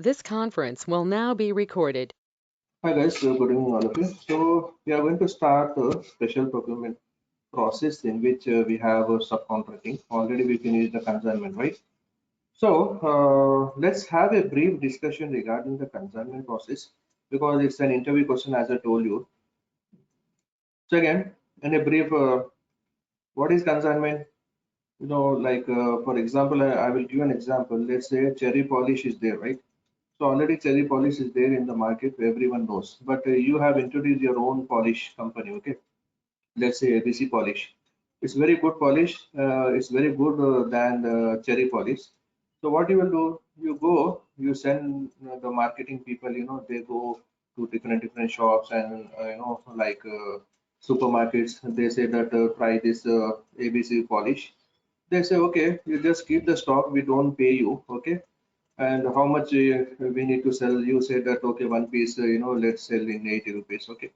This conference will now be recorded. Hi guys, good evening all of you. So we are going to start a special procurement process in which we have subcontracting. Already we finished the consignment, right? So let's have a brief discussion regarding the consignment process because it's an interview question as I told you. So again, in a brief, what is consignment? For example, I will give an example. Let's say cherry polish is there, right? So already cherry polish is there in the market, everyone knows. But you have introduced your own polish company, okay? Let's say ABC polish. It's very good polish. It's very good than cherry polish. So what you will do? You go, you send the marketing people. They go to different shops and supermarkets. They say that try this ABC polish. They say okay, you just keep the stock. We don't pay you, okay? And how much we need to sell? You say that okay, one piece. Let's sell in 80 rupees, okay?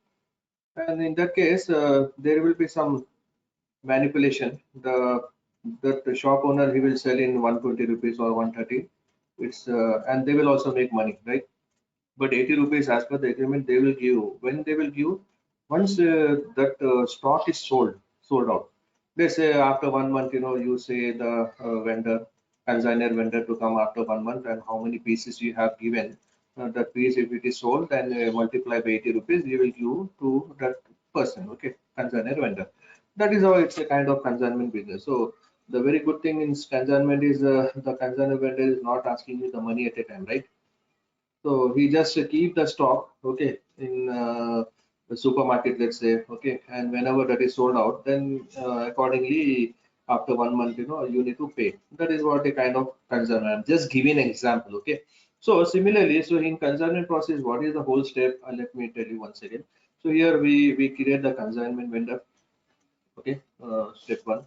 And in that case, there will be some manipulation. The shop owner he will sell in 120 rupees or 130. It's and they will also make money, right? But 80 rupees as per the agreement they will give. When they will give, once that stock is sold out. They say after 1 month, you say the consignor vendor to come after 1 month and how many pieces you have given. That piece, if it is sold, then multiply by 80 rupees, you will give to that person, okay, consignor vendor. That is how it's a kind of consignment business. So the very good thing in consignment is the consignor vendor is not asking you the money at a time, right? So he just keep the stock, okay, in the supermarket, let's say, okay, and whenever that is sold out, then accordingly, after 1 month, you need to pay. That is what a kind of consignment. I'm just giving an example, okay. So similarly, so in consignment process, what is the whole step? Let me tell you once again. So here we create the consignment vendor, okay, step one,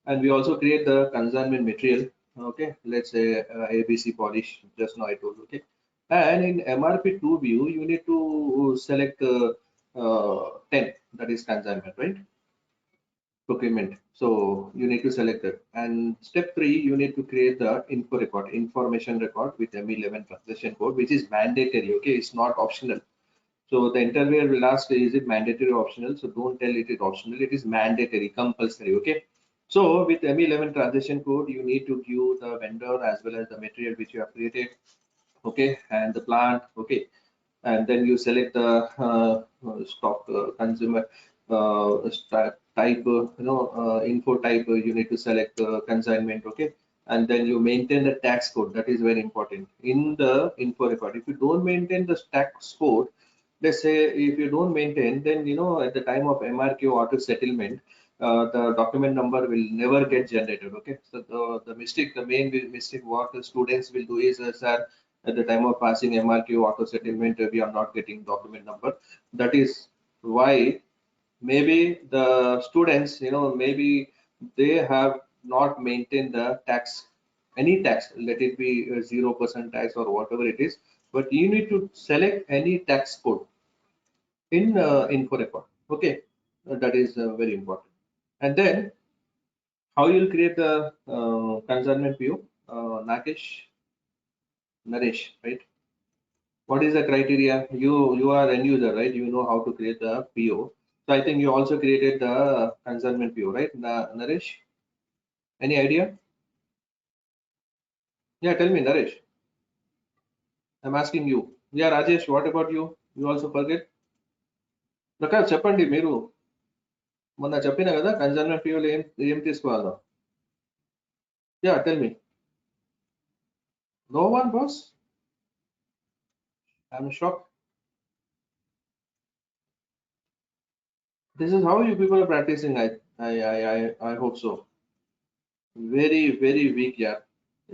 and we also create the consignment material, okay. Let's say ABC polish. Just now I told you, okay. And in MRP2 view, you need to select 10, that is consignment, right? Procurement. So you need to select it. And step three, you need to create the information record with M11 transaction code, which is mandatory. Okay, it's not optional. So the interviewer will ask, is it mandatory or optional? So don't tell it is optional. It is mandatory, compulsory. Okay. So with M11 transaction code, you need to give the vendor as well as the material which you have created, okay, and the plant, okay, and then you select the stock consumer type, info type. You need to select consignment, okay, and then you maintain the tax code. That is very important in the info record. If you don't maintain the tax code, let's say if you don't maintain, then at the time of MRQ auto settlement, the document number will never get generated. Okay, so the main mistake what the students will do is, sir, at the time of passing MRQ auto settlement, we are not getting document number. That is why maybe the students, maybe they have not maintained the tax, any tax, let it be 0% tax or whatever it is, but you need to select any tax code in info record. Okay, that is very important. And then how you'll create the consignment view, Naresh, right? What is the criteria? You are end user, right? You know how to create the PO. So I think you also created the consignment PO, right? Naresh, any idea? Yeah, tell me, Naresh. I'm asking you. Yeah, Rajesh, what about you? You also forget? Prakash చెప్పండి మీరు మొన్న చెప్పిన కదా concern fuel ఏం తీసుకోవాలో. Yeah, tell me. No one, boss? I'm shocked. This is how you people are practicing. I hope so. Very, very weak, yeah.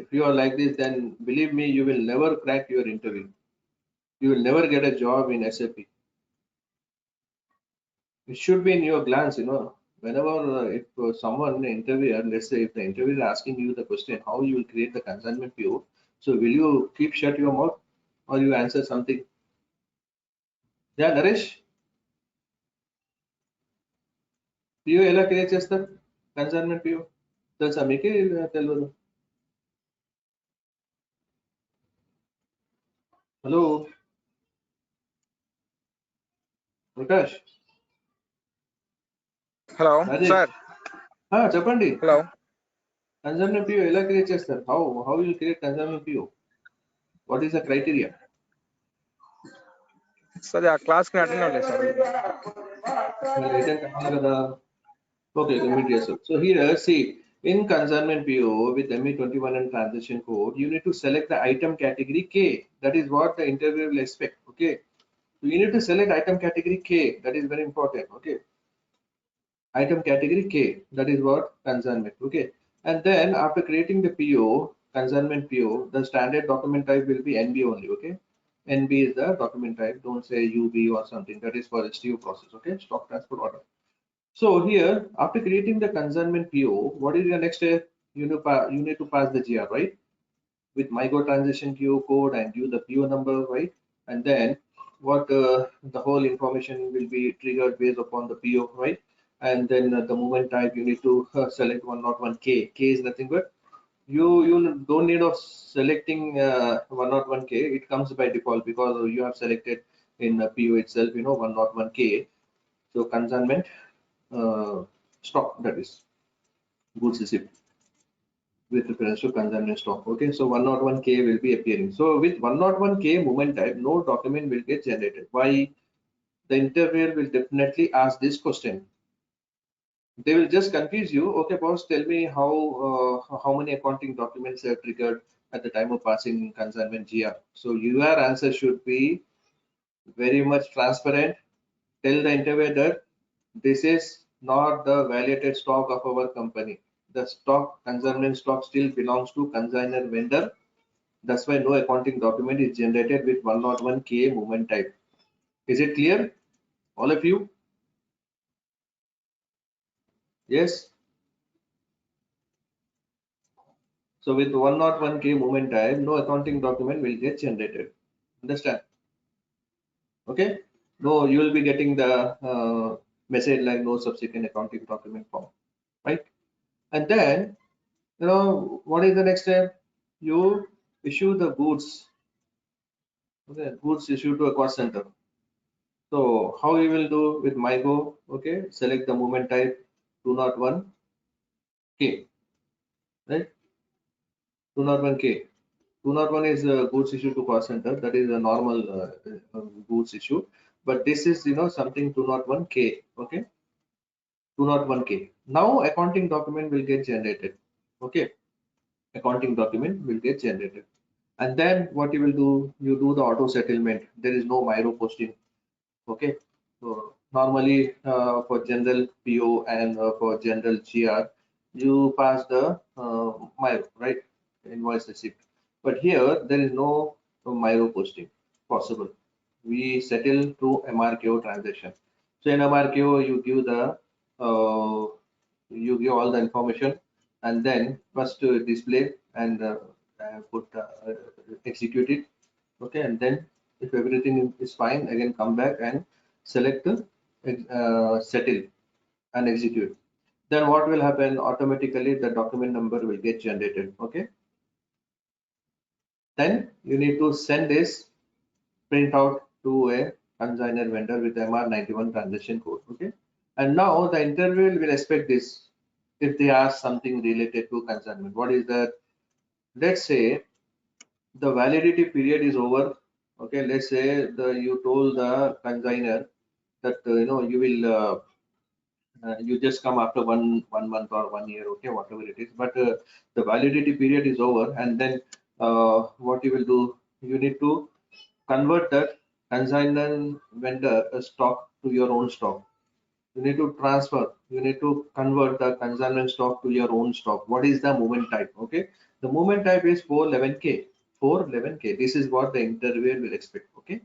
If you are like this, then believe me, you will never crack your interview. You will never get a job in SAP. It should be in your glance. Whenever if someone interviewer, let's say if the interviewer is asking you the question, how you will create the consignment PO, so will you keep shut your mouth or you answer something? Yeah, Naresh, PO ఎలా create చేస్తారు consignment PO తెలుసా మీకు? తెలియదు. Hello, Prakash, hello Rajesh. Sir. చెప్పండి. Hello concern PO ఎలా create చేస్తారు? How you create concern PO? What is the criteria? Sir ఆ క్లాస్కి అటెండ్ అవ్వలేదు సార్. Well, attend కావాలి కదా. Okay, let me guess. So here, see, in consignment PO with ME21 and transaction code, you need to select the item category K. That is what the interviewer will expect. Okay. So you need to select item category K. That is very important. Okay. Item category K. That is what consignment. Okay. And then after creating the PO, consignment PO, the standard document type will be NB only. Okay. NB is the document type. Don't say UB or something. That is for STO process. Okay. Stock transfer order. So here, after creating the consignment PO, what is your next step? You need to pass the GR, right? With MyGo transaction PO code and give the PO number, right? And then what the whole information will be triggered based upon the PO, right? And then the movement type you need to select 101K. K is nothing but you don't need of selecting 101K. It comes by default because you have selected in the PO itself, 101K. So consignment stock, that is goods receipt with reference to consignment stock. Okay, so 101K will be appearing. So with 101K movement type, no document will get generated. Why? The interviewer will definitely ask this question. They will just confuse you. Okay, boss, tell me how many accounting documents are triggered at the time of passing consignment GR. So your answer should be very much transparent. Tell the interviewer that this is not the validated stock of our company. The stock, consignment stock, still belongs to consignor vendor. That's why no accounting document is generated with 101K movement type. Is it clear? All of you? Yes. So with 101K movement type, no accounting document will get generated. Understand? Okay. No, you will be getting the message like no subsequent accounting document form, right? And then, what is the next step? You issue the goods. Okay, goods issued to a cost center. So how you will do with MyGo? Okay, select the movement type 201K, right? 201K. 201 is goods issued to cost center. That is a normal goods issue. But this is something 201K. Okay, 201K. Now accounting document will get generated. Okay, accounting document will get generated. And then what you will do? You do the auto settlement. There is no Myro posting. Okay, so normally for general PO and for general GR, you pass the Myro, right? Invoice receipt. But here there is no Myro posting possible. We settle through MRKO transaction. So in MRKO, you give the you give all the information and then first display and put execute it. Okay, and then if everything is fine, again come back and select settle and execute. Then what will happen? Automatically the document number will get generated. Okay, then you need to send this printout to a consignor vendor with MR91 transaction code. Okay, and now the interviewer will expect this if they ask something related to consignment. What is that? Let's say the validity period is over. Okay, let's say you told the consignor that you will you just come after one month or 1 year, okay, whatever it is, but the validity period is over, and then what you will do, you need to convert that consignment vendor stock to your own stock. You need to transfer, you need to convert the consignment stock to your own stock. What is the movement type? Okay, the movement type is 411K. 411K, this is what the interviewer will expect. Okay,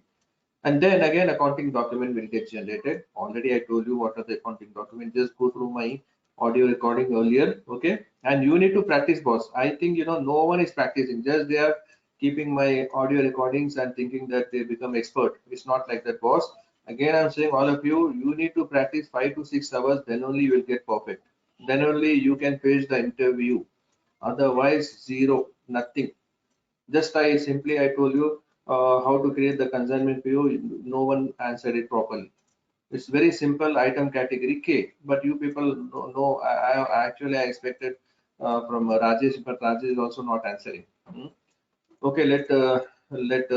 and then again accounting document will get generated. Already I told you what are the accounting document. Just go through my audio recording earlier. Okay, and you need to practice, boss. I think no one is practicing, just they are keeping my audio recordings and thinking that they become expert. It's not like that, boss. Again, I'm saying all of you need to practice 5 to 6 hours, then only you will get perfect. Then only you can face the interview. Otherwise zero, nothing. Just I told you how to create the consignment PO, no one answered it properly. It's very simple item category K, but you people know actually I expected from Rajesh, but Rajesh is also not answering. Hmm. Okay, let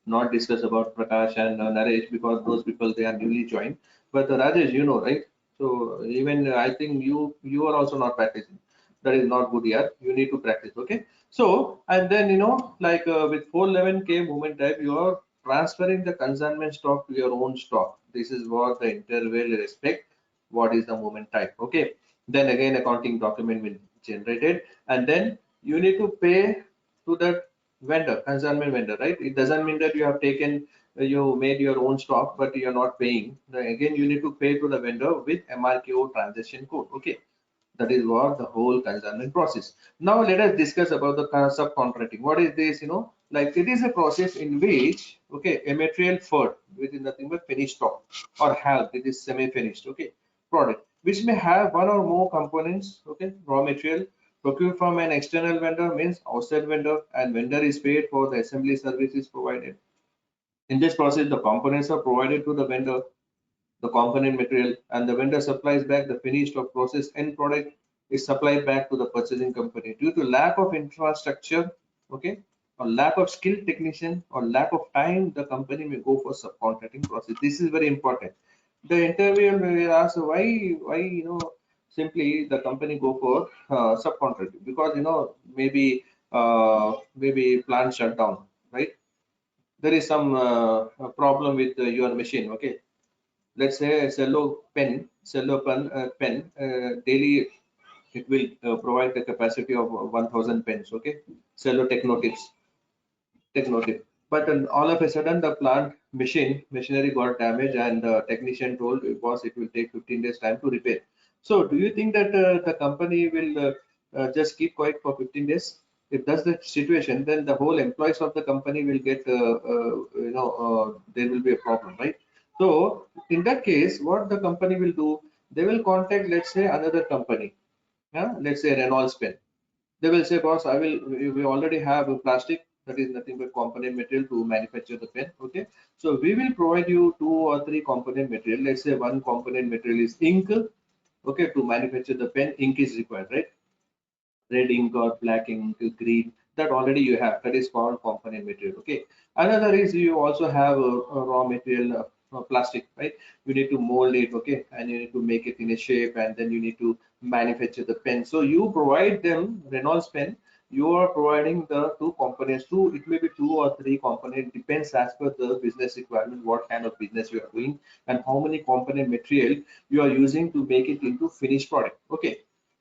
not discuss about Prakash and Naresh because those people they are newly joined. But Rajesh, you know, right? So even I think you are also not practicing. That is not good yet. You need to practice. Okay. So and then like with 411K movement type, you are transferring the consignment stock to your own stock. This is what the interval respect. What is the movement type? Okay. Then again, accounting document will generated, and then you need to pay to the vendor, consignment vendor, right? It doesn't mean that you have taken, you made your own stock, but you're not paying. Then again, you need to pay to the vendor with MRKO transaction code. Okay, that is what the whole consignment process. Now let us discuss about the subcontracting. What is this? Like it is a process in which, okay, a material FERD, which is nothing but finished stock, or HAL, it is semi-finished, okay, product, which may have one or more components, okay, raw material, procured from an external vendor means outside vendor, and vendor is paid for the assembly services provided. In this process, the components are provided to the vendor, the component material, and the vendor supplies back the finished or processed end product is supplied back to the purchasing company. Due to lack of infrastructure, okay, or lack of skilled technician or lack of time, the company may go for subcontracting process. This is very important. The interviewer will ask why simply the company go for subcontracting, because maybe plant shutdown, right? There is some problem with your machine, okay. Let's say a cello pen daily it will provide the capacity of 1000 pens, okay, cello technotips. But all of a sudden the plant machinery got damaged, and the technician told it will take 15 days time to repair. So do you think that the company will just keep quiet for 15 days? If that's the situation, then the whole employees of the company will get there will be a problem, right? So in that case, what the company will do, they will contact, let's say, another company, yeah, let's say Reynolds Pen. They will say, boss, we already have a plastic, that is nothing but component material to manufacture the pen. Okay. So we will provide you 2 or 3 component material. Let's say one component material is ink. Okay. To manufacture the pen, ink is required, right? Red ink or black ink, green, that already you have. That is called component material. Okay. Another is you also have a raw material, plastic, right? You need to mold it, okay, and you need to make it in a shape, and then you need to manufacture the pen. So you provide them Reynolds pen. You are providing the 2 components. It may be 2 or 3 components. Depends as per the business requirement, what kind of business you are doing, and how many component material you are using to make it into finished product. Okay.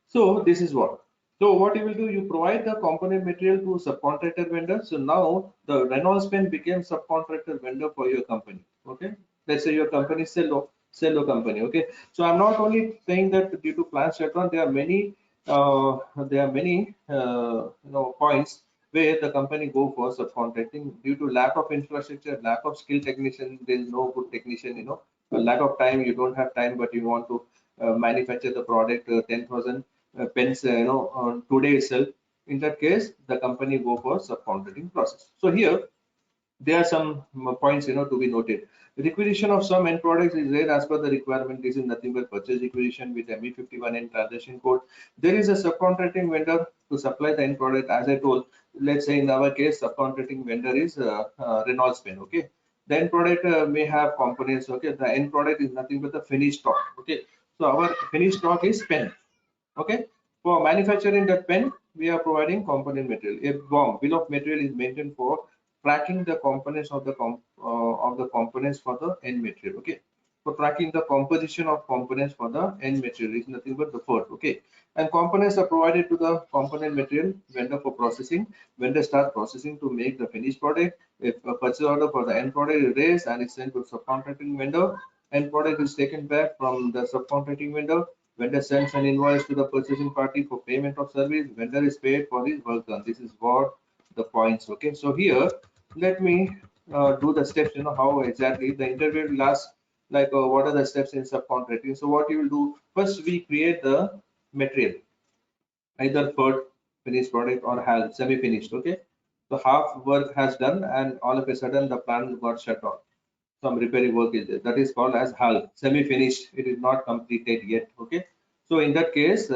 So this is what. So what you will do, you provide the component material to subcontractor vendor. So now the Reynolds pen became subcontractor vendor for your company. Okay. Let's say your company is cello company. Okay. So I'm not only saying that due to plant shutdown, there are many points where the company go for subcontracting due to lack of infrastructure, lack of skilled technician. There is no good technician. A lack of time. You don't have time, but you want to manufacture the product 10,000 pens on today itself. In that case, the company go for subcontracting process. So here there are some points to be noted. Requisition of some end products is rare as per the requirement. This is nothing but purchase requisition with ME51 and transaction code. There is a subcontracting vendor to supply the end product. As I told, let's say in our case, subcontracting vendor is Reynolds pen. Okay, the end product may have components. Okay, the end product is nothing but the finished stock. Okay, so our finished stock is pen. Okay, for manufacturing that pen, we are providing component material. A bill of material is maintained for tracking the components of the components for the end material. Okay, for tracking the composition of components for the end material is nothing but the FERD. Okay, and components are provided to the component material vendor for processing. Vendor start processing to make the finished product. If a purchase order for the end product is raised and is sent to subcontracting vendor, end product is taken back from the subcontracting vendor. Vendor sends an invoice to the purchasing party for payment of service. Vendor is paid for his work done. This is what the points. Okay, so here let me do the steps. How exactly the interview will ask, like what are the steps in subcontracting. So what you will do, first we create the material, either FERD, finished product, or HAL, semi-finished. Okay, So half work has done, and all of a sudden the plant got shut down. Some repairing work is there. That is called as HAL, semi-finished. It is not completed yet. Okay. So in that case,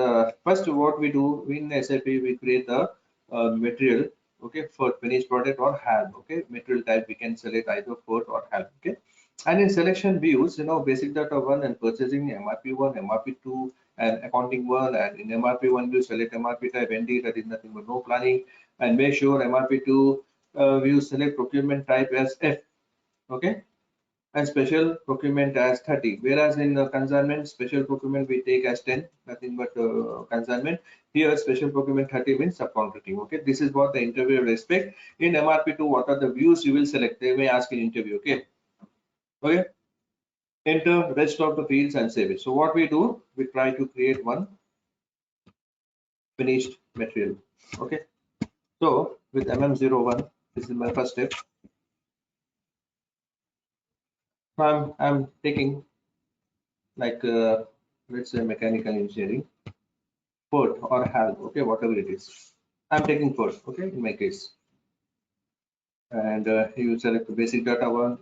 first what we do in SAP, we create the material. Okay, for finished product or HAL. Okay, material type we can select either FORT or HAL. Okay, and in selection views, basic data one and purchasing MRP one, MRP two, and accounting one. And in MRP one, you select MRP type ND, that is nothing but no planning, and make sure MRP two you select procurement type as F. Okay, and special procurement as 30, whereas in consignment special procurement we take as 10, nothing but consignment. Here special procurement 30 means subcontracting. Okay, this is what the interviewer will expect. In MRP2, what are the views you will select, they may ask in interview. Okay, okay, enter rest of the fields and save it. So what we do, we try to create one finished material. Okay, so with MM01, this is my first step. I'm taking like let's say mechanical engineering, FORT or HAL, okay, whatever it is. I'm taking FORT, okay, in my case. And you select the basic data one,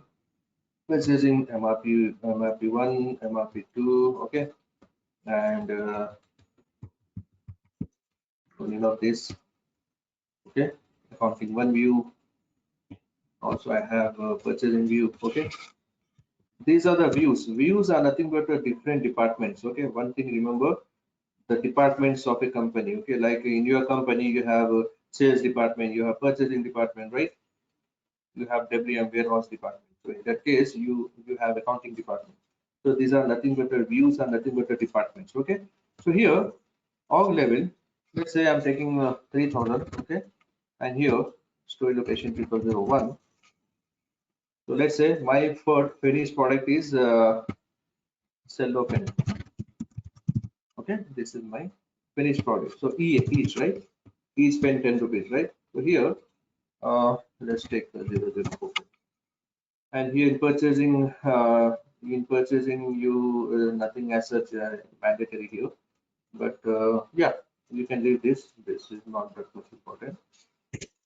purchasing MRP1, MRP2, okay, and this, okay, accounting one view. Also, I have purchasing view, okay. These are the views. Views are nothing but different departments, okay. One thing remember, the departments of a company, okay, like in your company you have a sales department, you have purchasing department, right? You have WM warehouse department. So in that case, you have accounting department. So these are nothing but the views and nothing but the departments. Okay. So here, org level, let's say I'm taking 3000. Okay, and here store location 2001. So let's say my first finished product is cello pen. Okay, this is my finished product. So each, right? Each pen 10 rupees, right? So here, let's take 004. And here in purchasing you nothing as such mandatory here, but yeah, you can leave this is not that much important.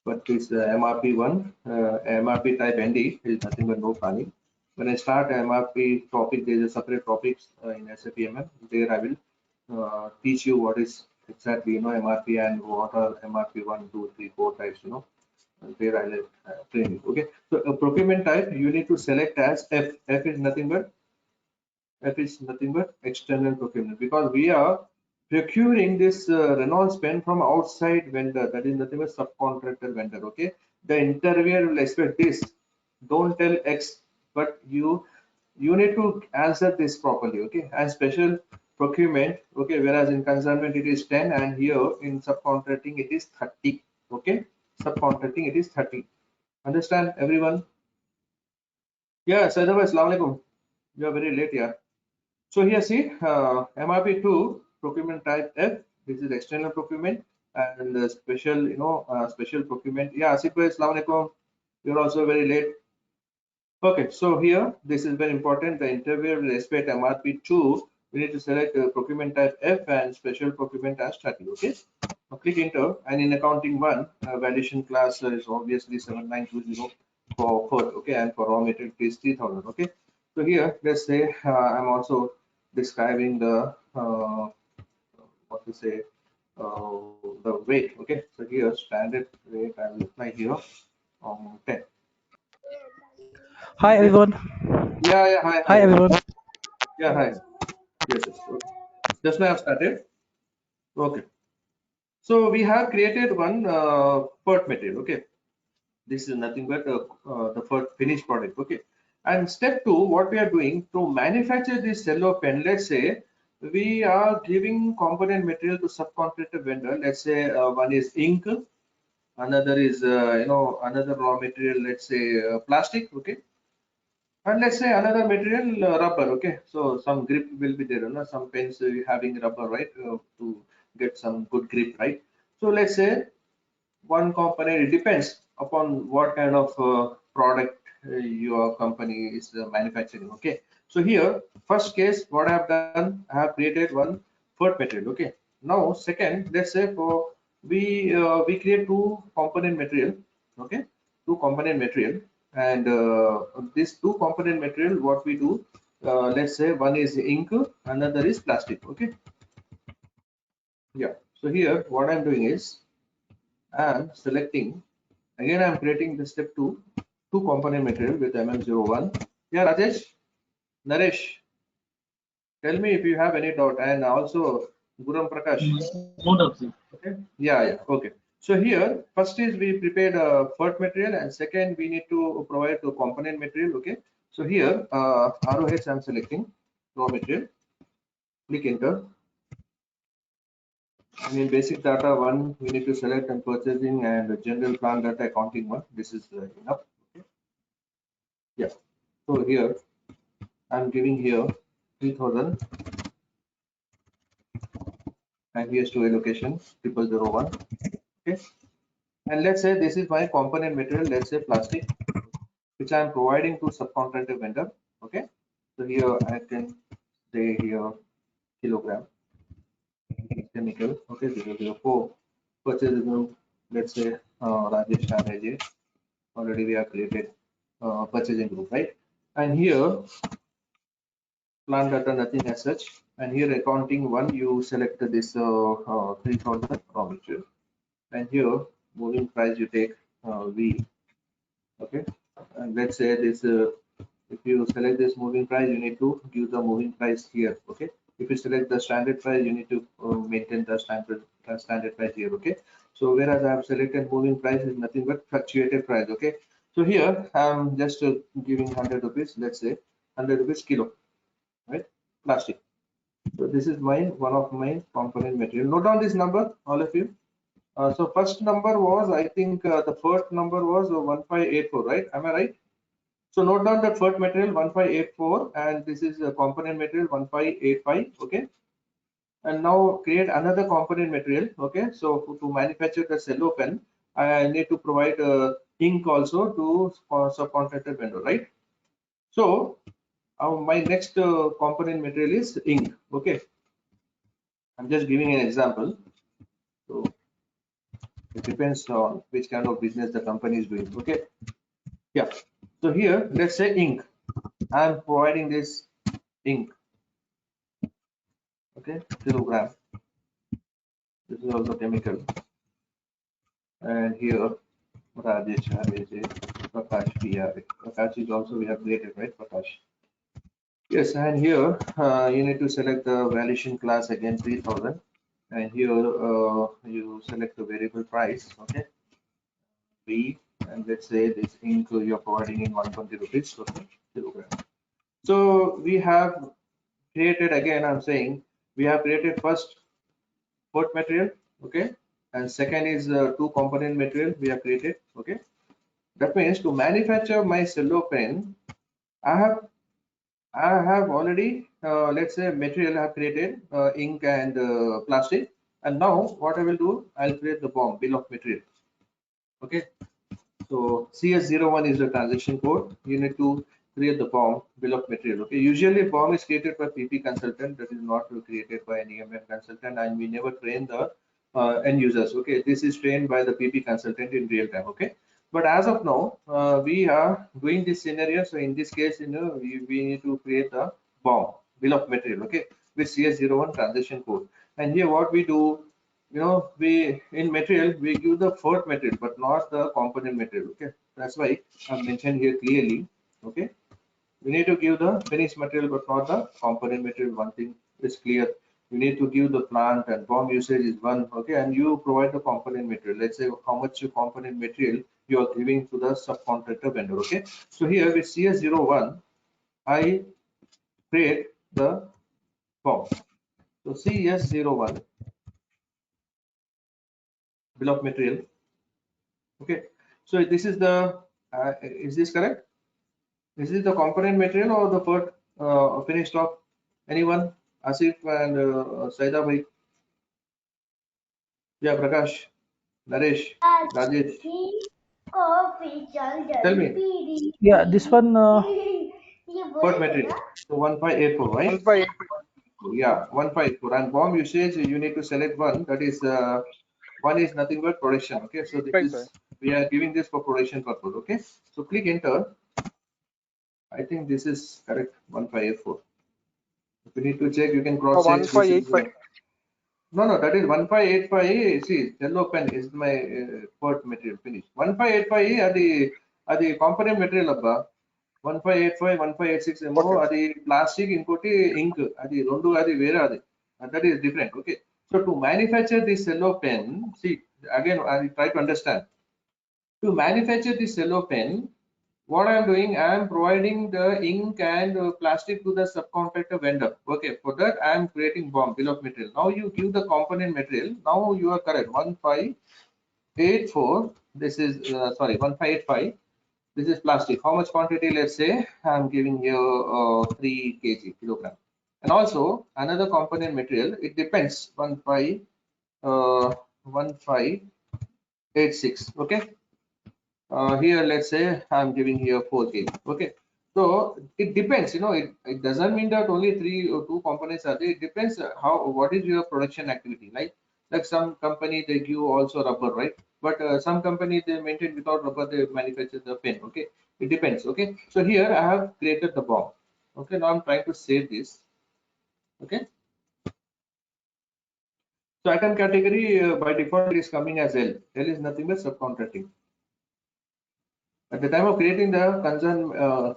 But this MRP1 MRP type ND is nothing but no planning. When I start MRP topic, there is a separate topics in SAP MM. There I will teach you what is exactly MRP and what are MRP 1 2 3 4 types, there I will train you. Okay, so a procurement type you need to select as F. F is nothing but external procurement, because we are procuring this Renault pen from outside vendor, that is nothing but subcontractor vendor. Okay, the interviewer will expect this. Don't tell X, but you need to answer this properly. Okay, and special procurement. Okay, whereas in consignment it is 10, and here in subcontracting it is 30. Okay, subcontracting it is 30. Understand everyone? Yeah, Saidaba, Assalamu alaikum. You are very late, yeah. So here see MRP2 procurement type F. This is external procurement, and special special procurement. Yeah, Asif bhai, Assalamu alaikum. You're also very late. Okay, so here this is very important. The interviewer will expect MRP2. We need to select procurement type F and special procurement as 30. Okay, now click enter, and in accounting one, validation class is obviously 7920 for okay, and for raw material it is 3000. Okay, so here let's say I'm also describing the what to say the weight. Okay, so here standard weight I will apply here 10. Hi Okay, everyone. yeah, hi, Hi everyone. yeah, hi, yes. Okay. Just now I've started. Okay, so we have created one part material. Okay, this is nothing but the first finished product. Okay, and step two, what we are doing to manufacture this cello pen, let's say we are giving component material to subcontractor vendor. Let's say one is ink, another is another raw material, let's say plastic. Okay, and let's say another material rubber. Okay, so some grip will be there, some pens having rubber, right, to get some good grip, right? So let's say one component, it depends upon what kind of product your company is manufacturing. Okay, so here first case what I have done, I have created one foot material. Okay, now second, let's say for we create two component material. Okay, two component material, and this two component material, what we do, let's say one is ink, another is plastic. Okay, yeah. So here what I'm doing is I'm selecting again. I'm creating the step two component material with MM01. Yeah, Rajesh, Naresh, tell me if you have any doubt, and also Guram Prakash. No doubt, sir. Okay. Yeah, yeah. Okay. So here, first is we prepared a FERT material, and second we need to provide the component material. Okay. So here, ROH I'm selecting raw material. Click enter. And in basic data one, we need to select and purchasing and general plant data accounting one. This is enough. Okay. Yeah. So here, I'm giving here 3000, and here's to allocation 0001. Okay. And let's say this is my component material. Let's say plastic, which I am providing to subcontractor vendor. Okay, so here I can say here kilogram chemical. Okay, 004 purchase group. Let's say Rajesh and Ajay. Already we have created purchasing group, right? And here plant data nothing as such. And here accounting one, you select this 3000 raw material. And here moving price you take V. Okay, and let's say this. If you select this moving price, you need to give the moving price here. Okay, if you select the standard price, you need to maintain the standard price here. Okay, so whereas I have selected moving price is nothing but fluctuated price. Okay, so here I'm just giving 100 rupees, let's say 100 rupees kilo, right? Plastic. So this is my one of my component material. Note down this number, all of you. So first number was, I think the first number was 1584, right? Am I right? So note down that FERT material 1584, and this is a component material 1585. Okay, and now create another component material. Okay, so to manufacture the cello pen, I need to provide ink also to subcontractor vendor, right? So my next component material is ink. Okay, I'm just giving an example. So it depends on which kind of business the company is doing. Okay, yeah. So here, let's say ink. I'm providing this ink. Okay, kilogram. This is also chemical. And here, Rajesh, Prakash, Prakash is also we have created, right? Prakash. Yes, and here you need to select the valuation class again 3000. And here you select the variable price. Okay, B, and let's say this ink you're providing in 120 rupees. Okay, kilogram. So we have created again. I'm saying we have created first port material. Okay, and second is two component material we have created. Okay, that means to manufacture my cello pen, i have I have already let's say material I have created ink and plastic, and now what I will do, I'll create the BOM, bill of material. Okay, so CS01 is the transaction code. You need to create the BOM, bill of material. Okay, usually BOM is created by PP consultant, that is not created by an EMM consultant, and we never train the end users. Okay, this is trained by the PP consultant in real time. Okay, but as of now, we are doing this scenario. So in this case, we need to create a BOM, bill of material. Okay, with CS01 transaction code. And here what we do, we in material we give the FERT material but not the component material. Okay, that's why I've mentioned here clearly. Okay, we need to give the finished material but not the component material. One thing is clear, you need to give the plant and BOM usage is one. Okay, and you provide the component material. Let's say how much component material you are giving to the subcontractor vendor. Okay, so here with CS01 I create the BOM. So CS01 bill of material. Okay, so this is the is this correct? Is this the component material or the part finished stock? Anyone? Asif and Saida bhai? Yeah, Prakash, Naresh, Rajesh. Tell me. Yeah, this one. Part material. So 1584, right? 158. Yeah, 1584. And BOM usage, you need to select one. That is one is nothing but production. Okay, so this Right, is sir. We are giving this for production purpose. Okay, so click enter. I think this is correct, 1584. If you need to check, you can cross check. This is 1585. no, that is 1585. See, yellow pen is my port material finish. 1585 are the component material abba. 1585, 1586 ఏమో Okay. అది plastic ఇంకోటి ఇంక్ అది రెండు అది వేరే అది that is different. Okay, so to manufacture this cello pen, see again I try to understand. To manufacture this cello pen, what I am doing, I am providing the ink and plastic to the subcontractor vendor. Okay, for that I am creating BOM, bill of material. Now you give the component material. Now you are correct, 1584. This is sorry, 1585. This is plastic. How much quantity? Let's say I'm giving you 3 kilogram. And also another component material. It depends. 1586. Okay. Here let's say I'm giving here 4 kg. Okay. So it depends. It doesn't mean that only 3 or 2 components are there. It depends what is your production activity. Like some company they give also rubber, right? But some company they maintain without rubber, they manufacture the pen. Okay, it depends. Okay, so here I have created the BOM. Okay, now I'm trying to save this. Okay, so item category by default is coming as L. L is nothing but subcontracting. At the time of creating the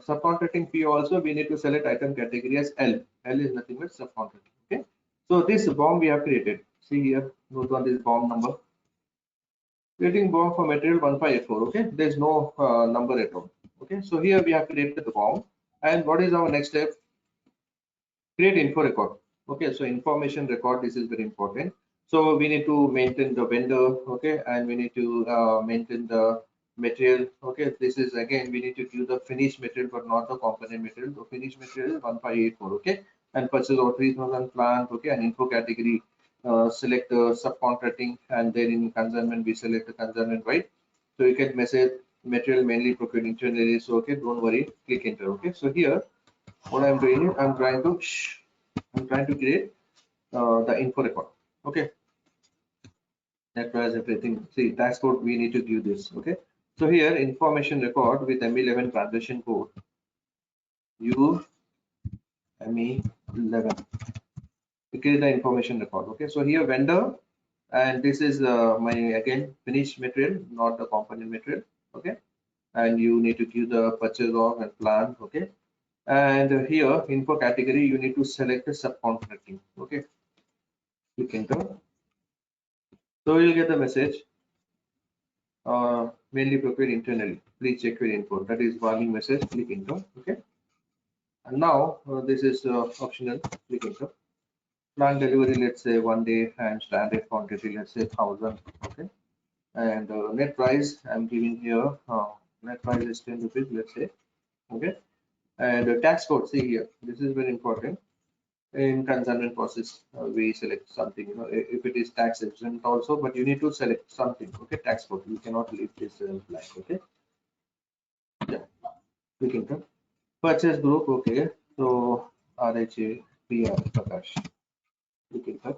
subcontracting fee also, we need to select item category as L. L is nothing but subcontracting. Okay, so this BOM we have created. See here, note on this BOM number. Creating BOM for material 1584. Okay, there's no number at all. Okay, so here we have created the BOM, and what is our next step? Create info record. Okay, so information record, this is very important. So we need to maintain the vendor. Okay, and we need to maintain the material. Okay, this is again we need to give the finished material but not the component material. The finished material is 1584. Okay, and purchase order 3000 plant. Okay, and info category. Select subcontracting, and then in consignment we select the consignment, right? So you get message material mainly procured internally. So okay, don't worry, click enter. Okay, so here what I'm doing is I'm trying to create the info record. Okay, that was everything. See, tax code we need to give this. Okay, so here information record with ME11 transaction code ME11. To create the information record. Okay, so here vendor, and this is my again finished material, not the component material. Okay, and you need to give the purchase of and plan. Okay, and here info category you need to select the subcontracting. Okay, click enter. So you'll get the message mainly procured internally, please check your info. That is warning message. Click enter. Okay, and now this is optional. Click enter. Plan delivery, let's say 1 day, and standard quantity, let's say 1000. Okay, and net price I'm giving here, net price is 10 rupees, let's say. Okay, and tax code, see here, this is very important. In consignment process we select something, if it is tax exempt also, but you need to select something. Okay, tax code, you cannot leave this blank. Okay, yeah, we can come purchase group. Okay, so RHA PR Prakash, we can come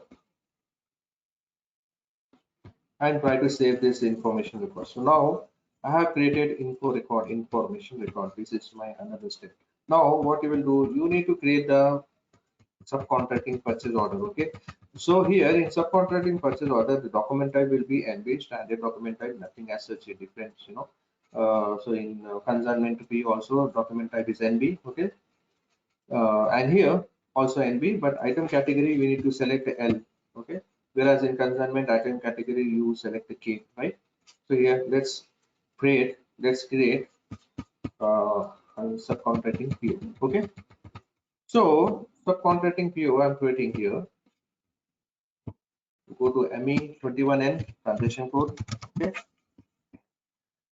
and try to save this information record. So now I have created info record, information record. This is my another step. Now what you will do, you need to create the subcontracting purchase order. Okay, so here in subcontracting purchase order, the document type will be NB, standard document type, nothing as such a difference. So in consignment fee also document type is NB. Okay, and here also NB, but item category we need to select L. Okay, whereas in consignment item category you select the K, right? So here let's create subcontracting PO. Okay, so subcontracting PO I'm creating here. Go to ME21N transaction code. Okay,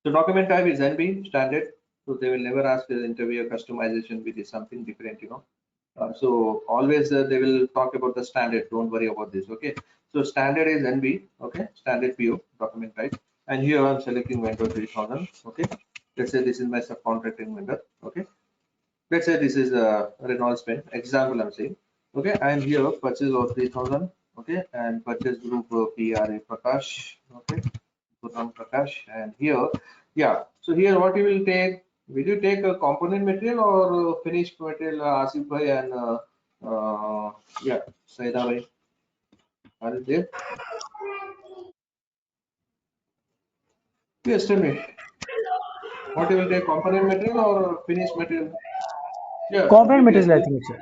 so document type is NB, standard. So they will never ask the interviewer customization, which is something different. So always they will talk about the standard. Don't worry about this. Okay, so standard is NB. Okay, standard PO document type, and here I'm selecting vendor 3000. Okay, let's say this is my subcontracting vendor. Okay, let's say this is a Reynolds pen example I'm saying. Okay, and here purchase of 3000. Okay, and purchase group PRA Prakash. Okay, Gautam Prakash. And here, yeah. So here, what you will take? Will you take a component material or finished material? Asif bhai and yeah, Saida bhai. Are you there? Yes, tell me. What you will take? Component material or finished material? Yeah, Component because material, I think, sir.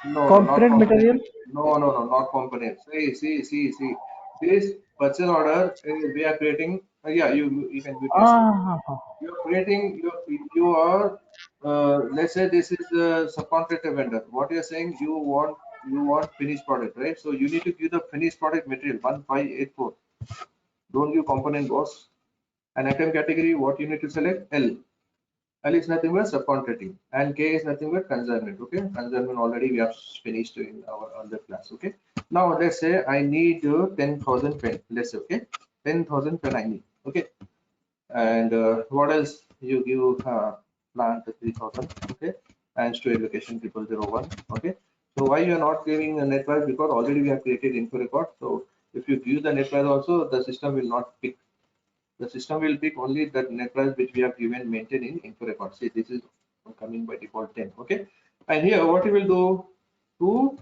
no, no, not Component component. material. No, no, no, not component. See. This purchase order we are creating. Yeah, you can mute yourself. Ah, You are creating. You are. Let's say this is the subcontractor vendor. What you are saying, you want finished product, right? So you need to give the finished product material 1584. Don't give component, boss. An item category. What you need to select L. L is nothing but subcontracting, and K is nothing but consignment. Okay, consignment already we have finished in our other class. Okay, now let's say I need 10,000 pen. Let's say, okay, 10,000 pen I need. Okay, and what else? You give plant 3,000. Okay, and store location 0001. Okay, so why you are not giving a net price? Because already we have created info record. So if you give the net price also, the system will not pick. The system will pick only that net price which we have given maintained in info record. See, this is coming by default 10. Okay, and here what you will do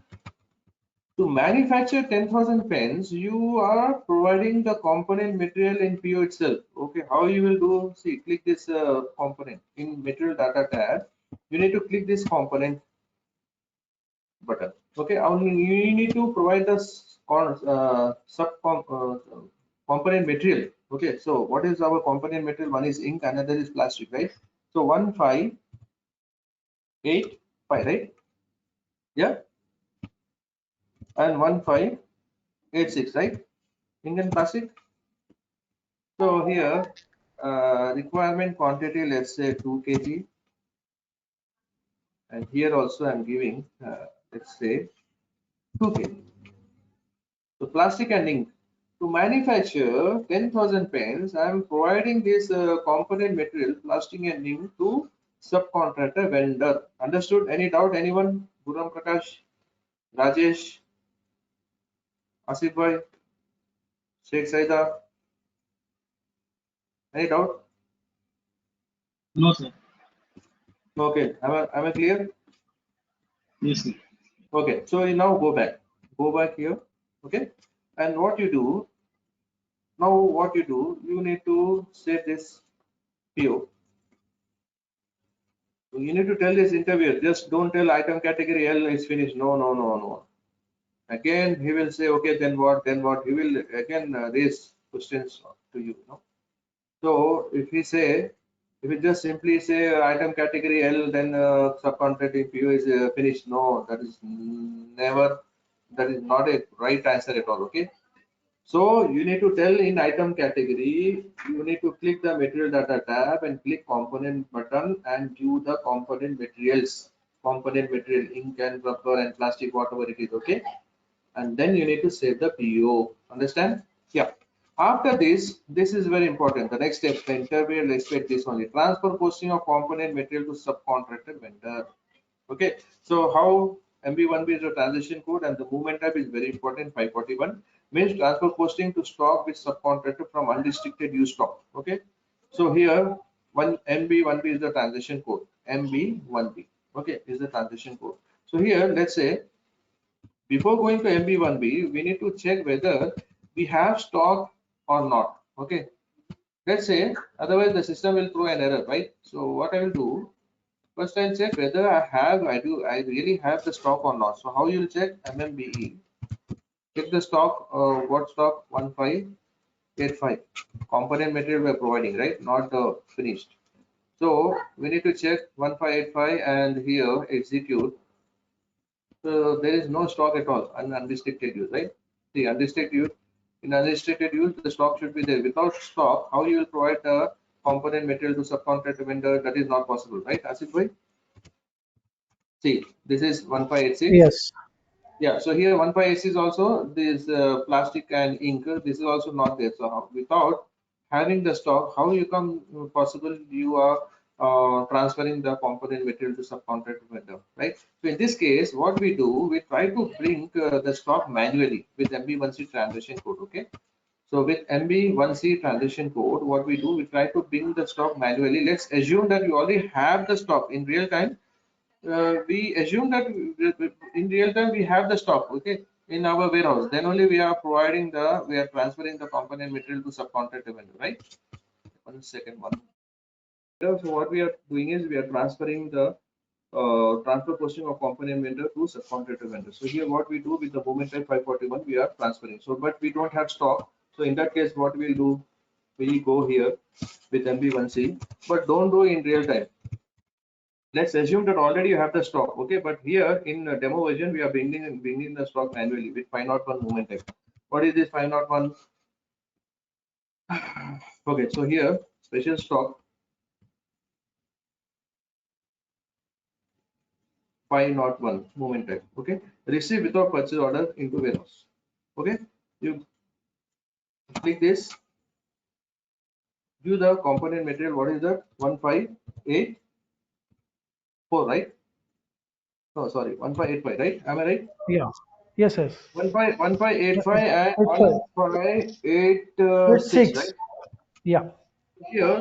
to manufacture 10,000 pens, you are providing the component material in PO itself. Okay, how you will do? See, click this component in material data tab. You need to click this component button. Okay, only you need to provide the sub component material. Okay, so what is our component material? One is ink, another is plastic, right? So 1585, right? Yeah, and 1586, right? Ink and plastic. So here, requirement quantity, let's say 2 kg, and here also I'm giving, let's say 2 kg. So plastic and ink. To manufacture 10,000 pens, I am providing this component material, plastic and ink, to subcontractor vendor. Understood? Any doubt? Anyone? Guram Prakash, Rajesh, Asif Bhai, Sheikh Saida. Any doubt? no, sir. Okay. Am I clear? Yes, sir. Okay. So you now go back. Go back here. Okay. And what you do now? What you do? You need to set this PO. You need to tell this interviewer, just don't tell item category L is finished. No, no, no, no. Again, he will say, okay, then what, then what? He will again raise questions to you. No? So if if he just simply say item category L, then subcontracting PO is finished. No, that is never, that is not a right answer at all. Okay. So you need to tell in item category, you need to click the material data tab and click component button and view the component materials, component material, ink and rubber and plastic, whatever it is, okay? And then you need to save the PO, understand? Yeah. After this is very important. The next step, the interviewer will expect this only. Transfer posting of component material to subcontractor vendor. Okay, so how MB1B is a transition code and the movement type is very important. 541 means transfer posting to stock with subcontractor from unrestricted use stock. Okay, so here one MB1B is the transition code. MB1B, okay, is the transition code. So here let's say before going to MB1B, we need to check whether we have stock or not. Okay, let's say otherwise the system will throw an error, right? So what I will do, first I'll check whether I really have the stock or not. So how you'll check? MMBE. Check the stock, what stock? 1585. Component material we're providing, right? Not the finished. So we need to check 1585 and here execute. So there is no stock at all, unrestricted use, right? See, unrestricted use. In unrestricted use, the stock should be there. Without stock, how you will provide the component material to subcontractor vendor? That is not possible, right? Asif bhai? See, this is 1586. Yes. Yeah, so here 1586 is also this plastic and ink. This is also not there. So without having the stock, how you come possible you are transferring the component material to subcontractor vendor, right? So in this case, what we do, we try to bring the stock manually with MB1C transaction code. Okay. So with MB1C transition code, what we do, we try to bring the stock manually. Let's assume that you already have the stock in real time. We assume that in real time we have the stock, okay, in our warehouse. Then only we are transferring the component material to subcontractor vendor, right? One second, one. So what we are doing is we are transferring the transfer posting of component vendor to subcontractor vendor. So here what we do with the movement type 541, we are transferring. So but we don't have stock. So in that case, what we'll do, we go here with MB1C, but don't do in real time. Let's assume that already you have the stock, okay, but here in demo version we are bringing the stock manually with 501 movement type. What is this 501? Okay, so here special stock 501 movement type, okay, receive without purchase order into warehouse. Okay, you click this, view the component material. What is that? 1584, right? No, sorry, 1585, right? Am I right? Yeah. Yes, yes. 1585 and It's 1586, right? 6. Yeah. Here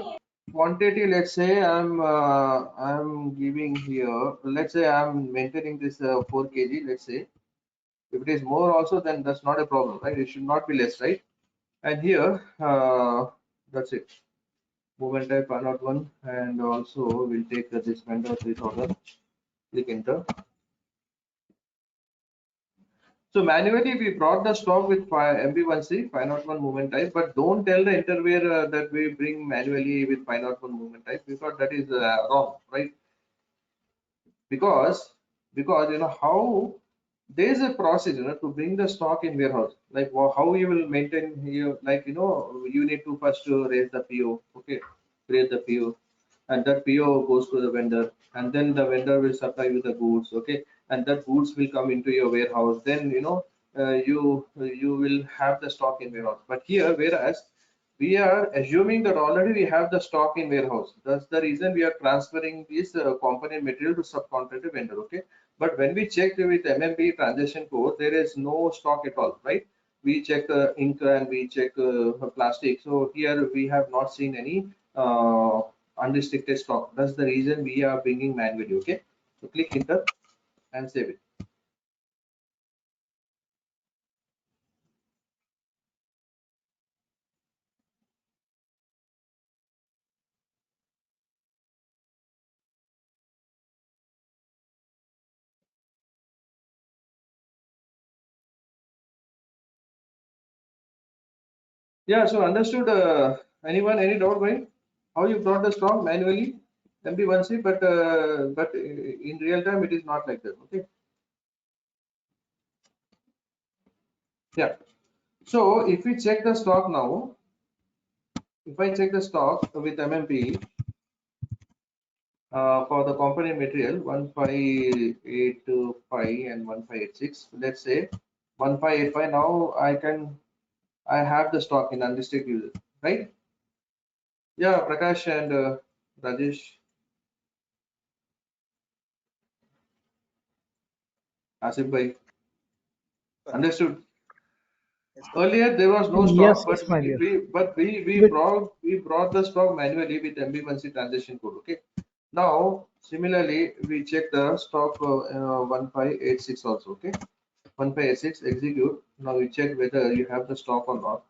quantity, let's say I'm giving here, let's say I'm maintaining this 4 kg, let's say. If it is more also, then that's not a problem, right? It should not be less, right? And here that's it, movement type 101, and also we'll take this vendor 3000, click enter. So manually we brought the stock with MB1C 501 movement type, but don't tell the interviewer that we bring manually with 501 movement type, because that is wrong, right? Because you know how there is a process, you know, to bring the stock in warehouse, like how you will maintain here, like, you know, you need to first raise the PO, okay, create the PO, and that PO goes to the vendor, and then the vendor will supply you the goods, okay, and that goods will come into your warehouse. Then, you know, you will have the stock in warehouse. But here, whereas we are assuming that already we have the stock in warehouse, that's the reason we are transferring this component material to subcontractor vendor, okay. But when we check with MMB transaction code, there is no stock at all, right? We check ink and we check plastic. So here we have not seen any unrestricted stock. That's the reason we are bringing manually, okay. So click enter and save it. Yeah, so understood. Anyone, any doubt going? How you brought the stock manually, MB1C, but in real time it is not like that. Okay. Yeah. So if we check the stock now, if I check the stock with MMP for the component material 1585 and 1586, let's say 1585. Now I have the stock in unrestricted user, right? Yeah, Prakash and Rajesh, Asif bhai, understood. Earlier there was no Yes, stock, but yes, my dear. With we brought the stock manually with MB1C transition code. Okay. Now similarly we check the stock 1586 also. Okay. 1586 execute. Now we check whether you have the stock or not.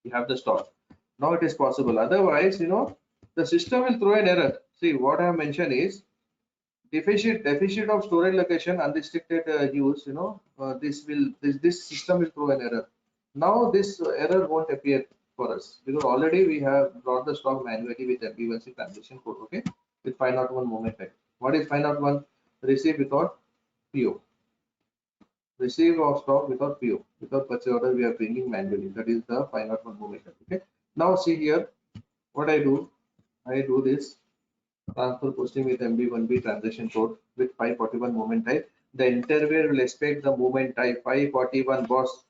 You have the stock. Now it is possible. Otherwise, you know, the system will throw an error. See, what I have mentioned is deficit of storage location unrestricted use, you know, this system will throw an error. Now this error won't appear for us because already we have brought the stock manually with MB1C transaction code, okay, with 501 movement type. What is 501? Receive without PO. Receive of stock without PO, without purchase order we are bringing manually. That is the 501 movement type. Okay. Now see here what I do this transfer posting with MB1B transaction code with 541 movement type. The interviewer will expect the movement type 541, boss.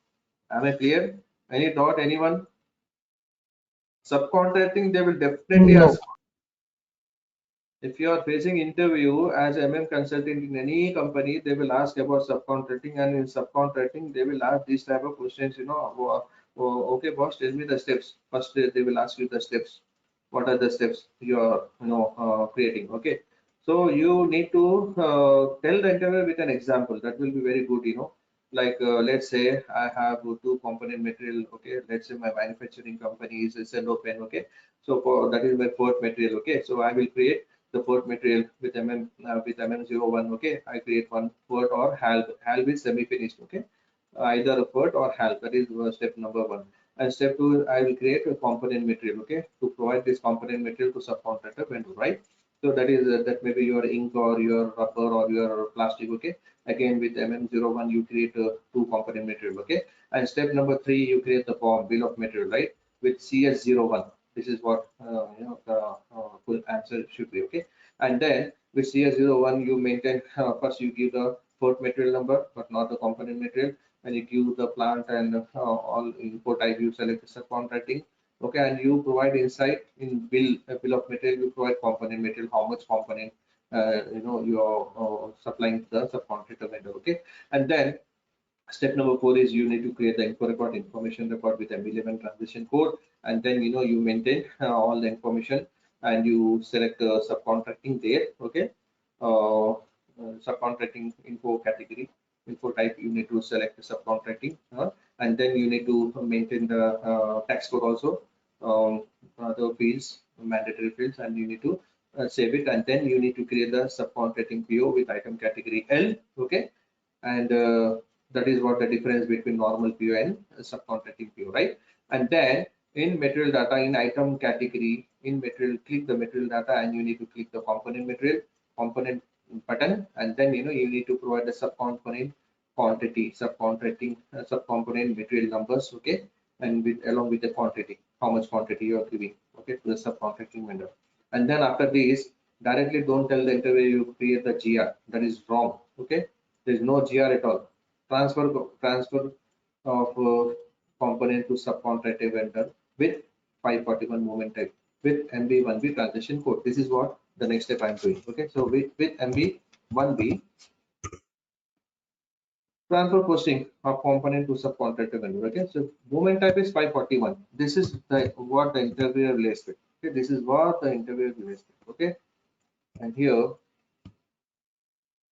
Am I clear? Any doubt, anyone? Subcontracting, they will definitely no. ask. If you are facing interview as MM consultant in any company, they will ask about subcontracting, and in subcontracting, they will ask these type of questions, you know, oh, okay boss, tell me the steps. First they will ask you the steps. What are the steps you are creating? Okay, so you need to tell the interviewer with an example. That will be very good, like let's say I have two component material. Okay, let's say my manufacturing company is a cello pen. Okay, so for that is my fourth material. Okay, so I will create the fourth material with MM01. Okay, I create one fourth or half. Half is semi finished. Okay, either a fourth or half. That is step number one. And step two, I will create a component material. Okay, to provide this component material to subcontractor vendor, right? So that is that maybe your ink or your rubber or your plastic. Okay, again with MM01 you create two component material. Okay, and step number three, you create the form bill of material, right, with CS01. This is what the full answer should be. Okay, and then with CS01 you maintain, first you give the fourth material number but not the component material, and you give the plant and all info type. You select the subcontracting. Okay, and you provide insight in bill of material. You provide component material, how much component you are supplying to the subcontractor vendor. Okay, and then step number four is you need to create the info record, information record with M11 transition code, and then you maintain all the information, and you select the subcontracting there. Okay, subcontracting info category, info type, you need to select the subcontracting, and then you need to maintain the tax code also, the fields, mandatory fields, and you need to save it, and then you need to create the subcontracting PO with item category L. Okay, and that is what the difference between normal PO and subcontracting PO, right? And then in material data, in item category, in material, click the material data, and you need to click the component material component button, and then you need to provide the subcomponent quantity, subcomponent material numbers. Okay, and with along with the quantity, how much quantity you are giving, okay, to the subcontracting vendor. And then after this, directly don't tell the interviewer you create the GR. That is wrong. Okay, there is no GR at all. Transfer of component to subcontractor vendor with 541 movement type with MB1B transition code. This is what the next step I'm doing. Okay, so with MB1B, transfer posting of component to subcontractor vendor. Okay, so movement type is 541. This is what the interviewer listed. Okay, this is what the interviewer listed. Okay, and here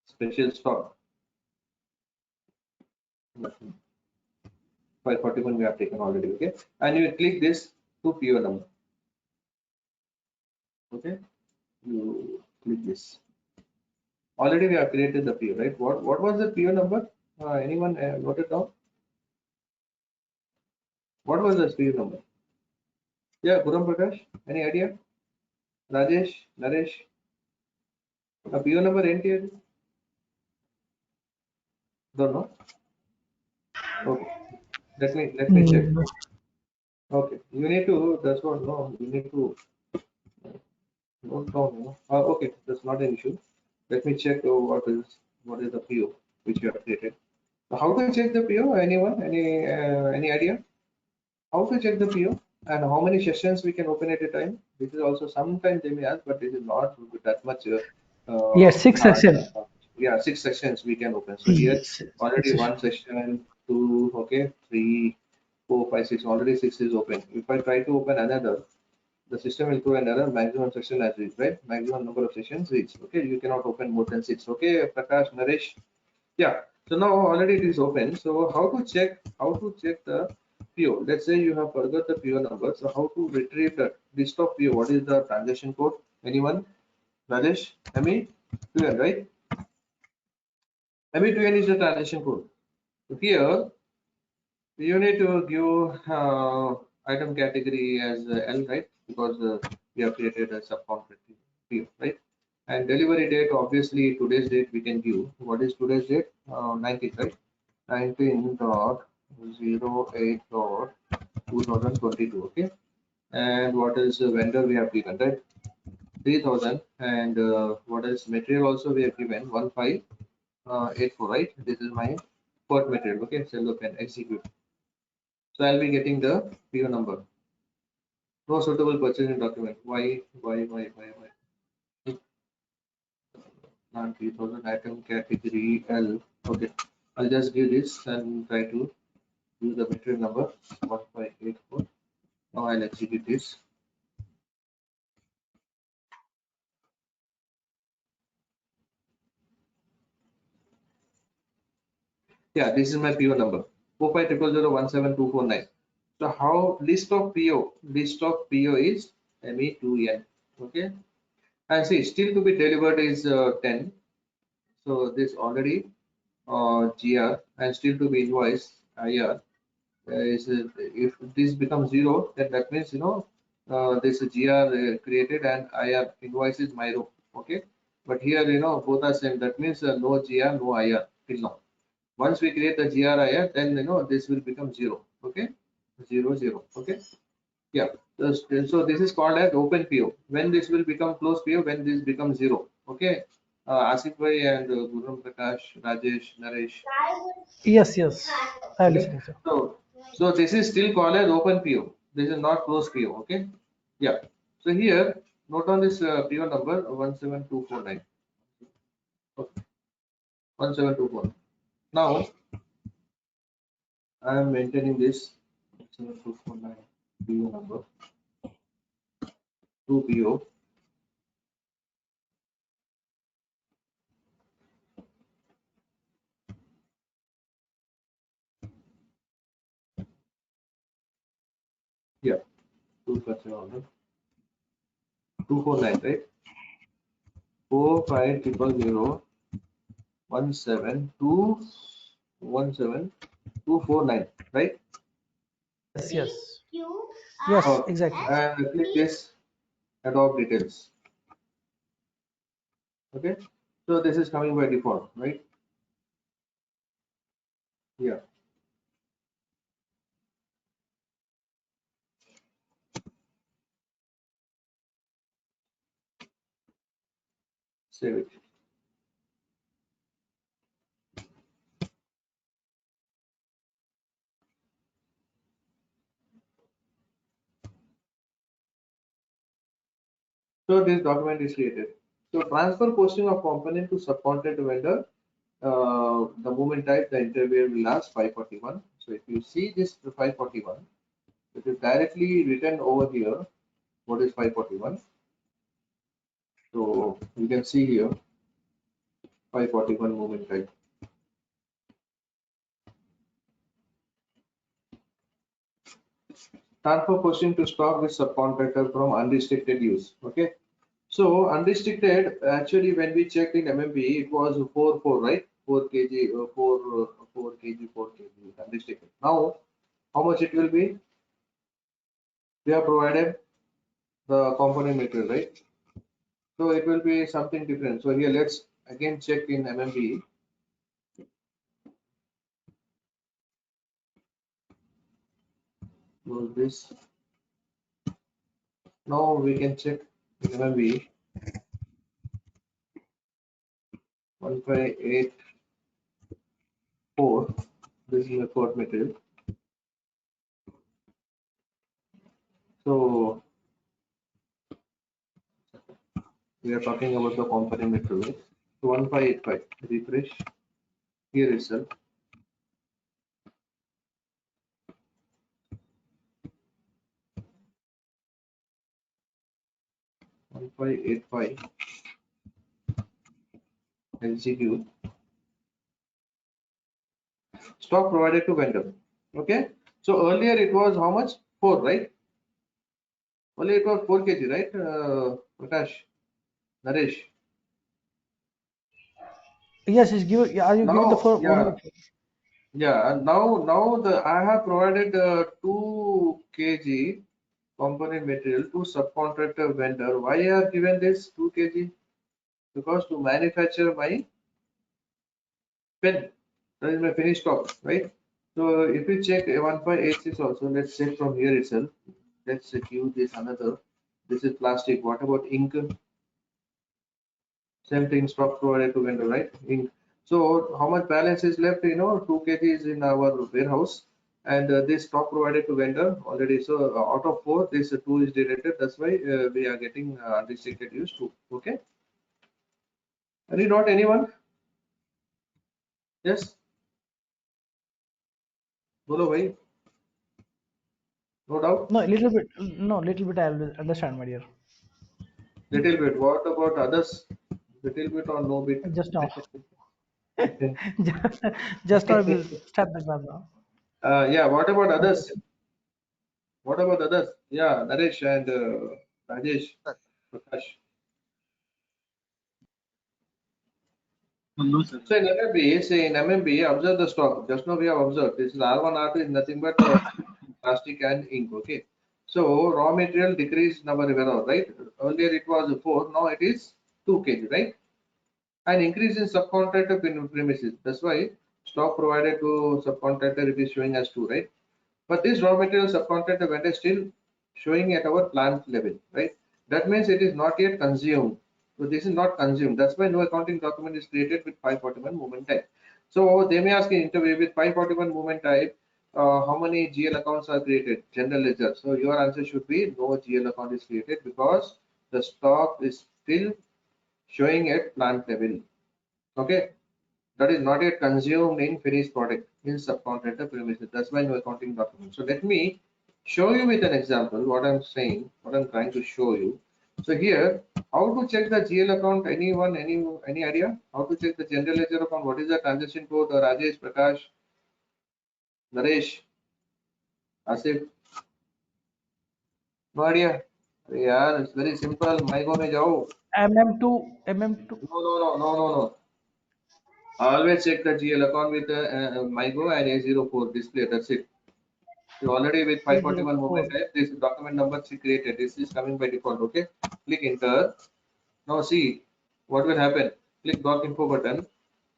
special stock 541 we have taken already. Okay, and you click this to PO number. Okay, you click this. Already we have created the PO, right? What was the PO number? Anyone note it down? What was the PO number? Yeah, Guram Prakash, any idea? Rajesh, Naresh, a PO number NTR? Don't know. Okay, let me check. No. Okay, you need to. That's what. No, you need to note down. Okay, that's not an issue. Let me check what is the PO which you have created. So how to check the PO? Anyone? Any idea? How to check the PO and how many sessions we can open at a time? This is also sometimes they may ask, but this is not that much Yes, six hard. sections. Yeah, 6 sessions we can open. So here Yes, already six one session, two, okay, 3, 4, 5, 6. Already 6 is open. If I try to open another, the system will throw an error. Maximum session as is, right? Maximum number of sessions is okay. You cannot open more than 6. Okay, Prakash, Naresh. Yeah, so now already it is open. So how to check the PO? Let's say you have forgot the PO number. So how to retrieve the list of PO? What is the transaction code? Anyone? Rajesh? ME2N, right? ME2N is the transaction code. So here you need to give item category as L, right? Because we have created a subcontracting PO, right? And delivery date, obviously today's date we can give. What is today's date? 19th, right? 19.08.2022. Okay, and what is the vendor we have given, right? 3000, and what is material also we have given 1584, right? This is my port material. Okay, so look and execute. So I'll be getting the PO number. No suitable purchasing document. Why? 3000 item category L. Okay, I'll just give this and try to use the material number 1584. Now I'll execute this. Yeah, this is my PO number 4500017249. So how list of PO is ME2N. Okay, and see still to be delivered is 10. So this already GR and still to be invoiced IR is if this becomes 0, then that means this GR created and IR invoice is my row. Okay, but here both are same. That means no GR, no IR till now. Once we create the GRIR, then this will become 0. Okay, 0 0. Okay, yeah. So this is called as open PO. When this will become closed PO? When this becomes 0. Okay, Asif bhai and Gurram Prakash, Rajesh, Naresh. Yes, yes. I'm Okay, listening, sir. so this is still called as open PO. This is not closed PO. Okay, yeah. So here note on this PO number 17249. Okay, 17249. Now I am maintaining this 17249 PO number to PO. Yeah, 249, right? 450017217249, right? Yes, yes. Yes, Okay, exactly. and click this adopt details. Okay, so this is coming by default, right? Yeah, save it. So this document is created. So transfer posting of component to subcontractor vendor. The movement type, the interview will last 541. So if you see this 541, it is directly written over here. What is 541? So you can see here 541 movement type. Transfer posting to stock with subcontractor from unrestricted use. Okay. So unrestricted, actually when we checked in MMB, it was 4 right? 4 kg, 4 kg, 4 kg unrestricted. Now, how much it will be? We have provided the component material, right? So it will be something different. So here let's again check in MMB. So this now we can check in MMB 1584. This is the code material. So we are talking about the component material. So 1585. Refresh here itself. 1585 execute stock provided to vendor. Okay, so earlier it was how much? 4, right? Earlier it was 4 kg, right? Prakash, Naresh. Yes, it's give. Yeah, are you giving the Now, for yeah, only? and now the I have provided 2 kg component material to subcontractor vendor. Why I have given this 2 kg? Because to manufacture my pen, that is my finished stock, right? So if you check 1586 also, let's check from here itself. Let's give this another. This is plastic. What about ink? Same thing, stock provided to vendor, right? Ink. So how much balance is left? 2 kg is in our warehouse, and this stock provided to vendor already. So out of 4, this 2 is deleted. That's why we are getting unrestricted use 2. Okay. Any doubt, anyone? Yes. Bolo bhai, no doubt. No, little bit. No, little bit. I will understand, my dear. Little bit. What about others? Little bit or no bit? Just now. Just now I will start the class now. Yeah. What about others? What about others? Yeah, Naresh and Rajesh, Sir. Prakash. No, sir. So in MMB, say in MMB, observe the stock. Just now we have observed. This is R1, R2 is nothing but plastic and ink. Okay. So raw material decreased in our warehouse, right? Earlier it was 4, now it is 2 kg, right? And increase in subcontractor premises. That's why stock provided to subcontractor it is showing as 2, right? But this raw material subcontractor vendor still showing at our plant level, right? That means it is not yet consumed. So this is not consumed. That's why no accounting document is created with 541 movement type. So they may ask in interview with 541 movement type, how many GL accounts are created? General ledger. So your answer should be no GL account is created because the stock is still showing at plant level. Okay, that is not yet consumed in finished product in subcontractor premises. That's why no accounting document. So let me show you with an example what I'm saying, what I'm trying to show you. So here, how to check the GL account? Anyone, any idea? How to check the general ledger account? What is the transaction code? Rajesh, Prakash, Naresh, Asif, no idea. अरे यार, it's very simple. MyGo में जाओ. MM2, MM2. No. Always check the GL account with MyGo and A04 display. That's it. You already with 541 movement 304. type, this document number she created. This is coming by default. Okay. Click enter. Now see what will happen. Click doc info button.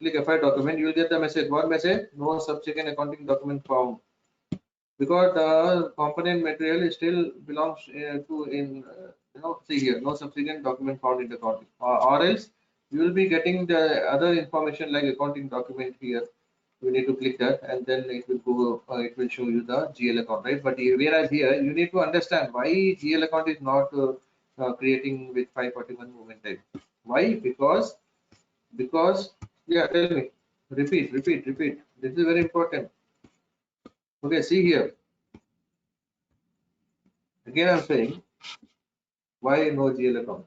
Click FI document. You will get the message. What message? No subsequent accounting document found. Because the component material is still belongs to in see here no subsequent document found in the accounting or else you will be getting the other information like accounting document here. You need to click that and then it will go it will show you the GL account, right? But whereas here you need to understand why GL account is not creating with 541 movement type. Why? Because yeah, tell me, repeat, this is very important. Okay, see here again I'm saying why no GL account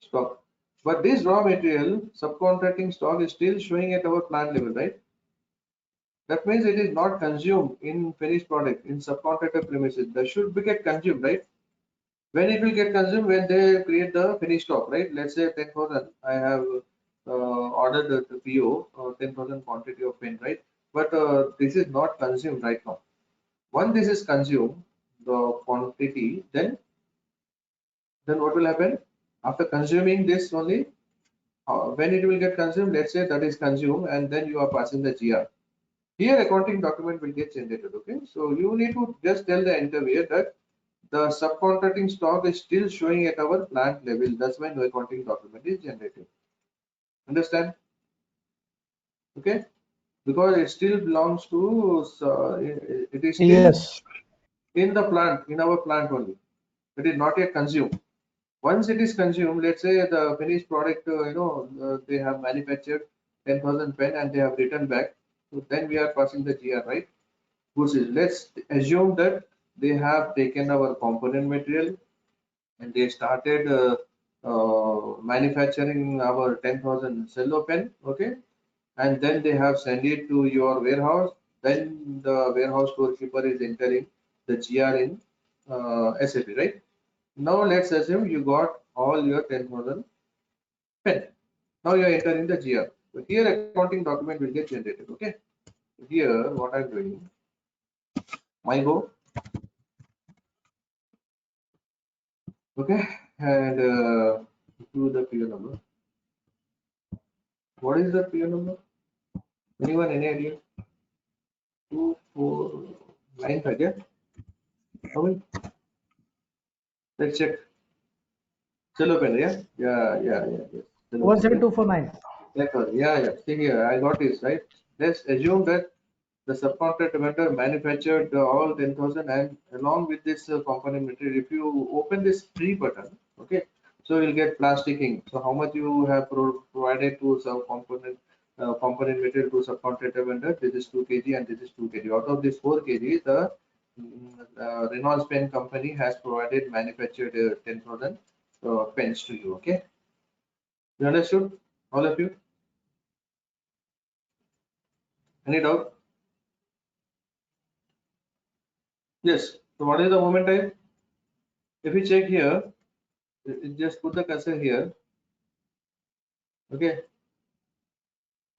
stock. But this raw material subcontracting stock is still showing at our plant level, right? That means it is not consumed in finished product in subcontractor premises. That should be get consumed, right? When it will get consumed when they create the finished stock, right? Let's say 10,000. I have ordered the PO 10,000 quantity of pen, right? But this is not consumed right now. Once this is consumed, the quantity, then what will happen? After consuming this only, when it will get consumed, let's say that is consumed, and then you are passing the GR. Here, accounting document will get generated. Okay, so you need to just tell the interviewer that the subcontracting stock is still showing at our plant level. That's why no accounting document is generated. Understand? Okay, because it still belongs to it is still Yes. in the plant, in our plant only. It is not yet consumed. Once it is consumed, let's say the finished product, they have manufactured 10,000 pen and they have returned back. So then we are passing the GR, right? Goods is. Let's assume that they have taken our component material and they started manufacturing our 10,000 cello pen, okay? And then they have sent it to your warehouse. Then the warehouse storekeeper is entering the GR in SAP, right? Now let's assume you got all your 10,000 pen. Now you are entering the GR. So here accounting document will get generated. Okay. Here what I'm doing, MyGo. Okay, and do the PO number. What is the PO number? Anyone any idea? 2495. Yeah. How many? Let's check. Cello pen. Yeah. Cello pen. Yeah. 17249. Yeah. See here, I got this right. Let's assume that the subcontractor vendor manufactured all 10,000 and along with this component material, if you open this free button, okay, so you'll get plastic ink. So how much you have provided to some component component material to subcontractor vendor. This is 2 kg and this is 2 kg. Out of this 4 kg, the Reynolds pen company has provided manufactured 10,000 pens to you. Okay, you understood, all of you? Any doubt? Yes. So what is the moment type? If you check here, just put the cursor here. Okay.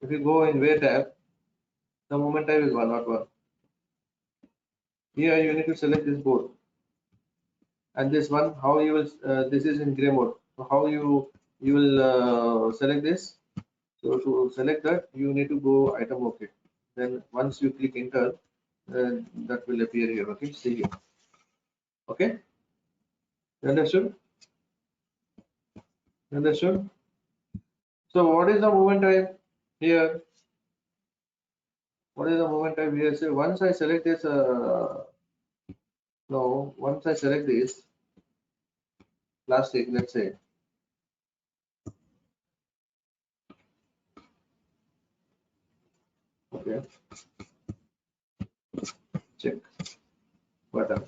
If you go in where tab, the moment type is 101. Here you need to select this board. And this one, how you will, this is in gray mode. So how you will select this? So to select that, you need to go item OK. Then once you click enter, that will appear here. Okay, see here. Okay, you understood? You understood? So what is the movement type here? What is the movement type here? So once I select this, once I select this plastic, let's say. Okay, check button.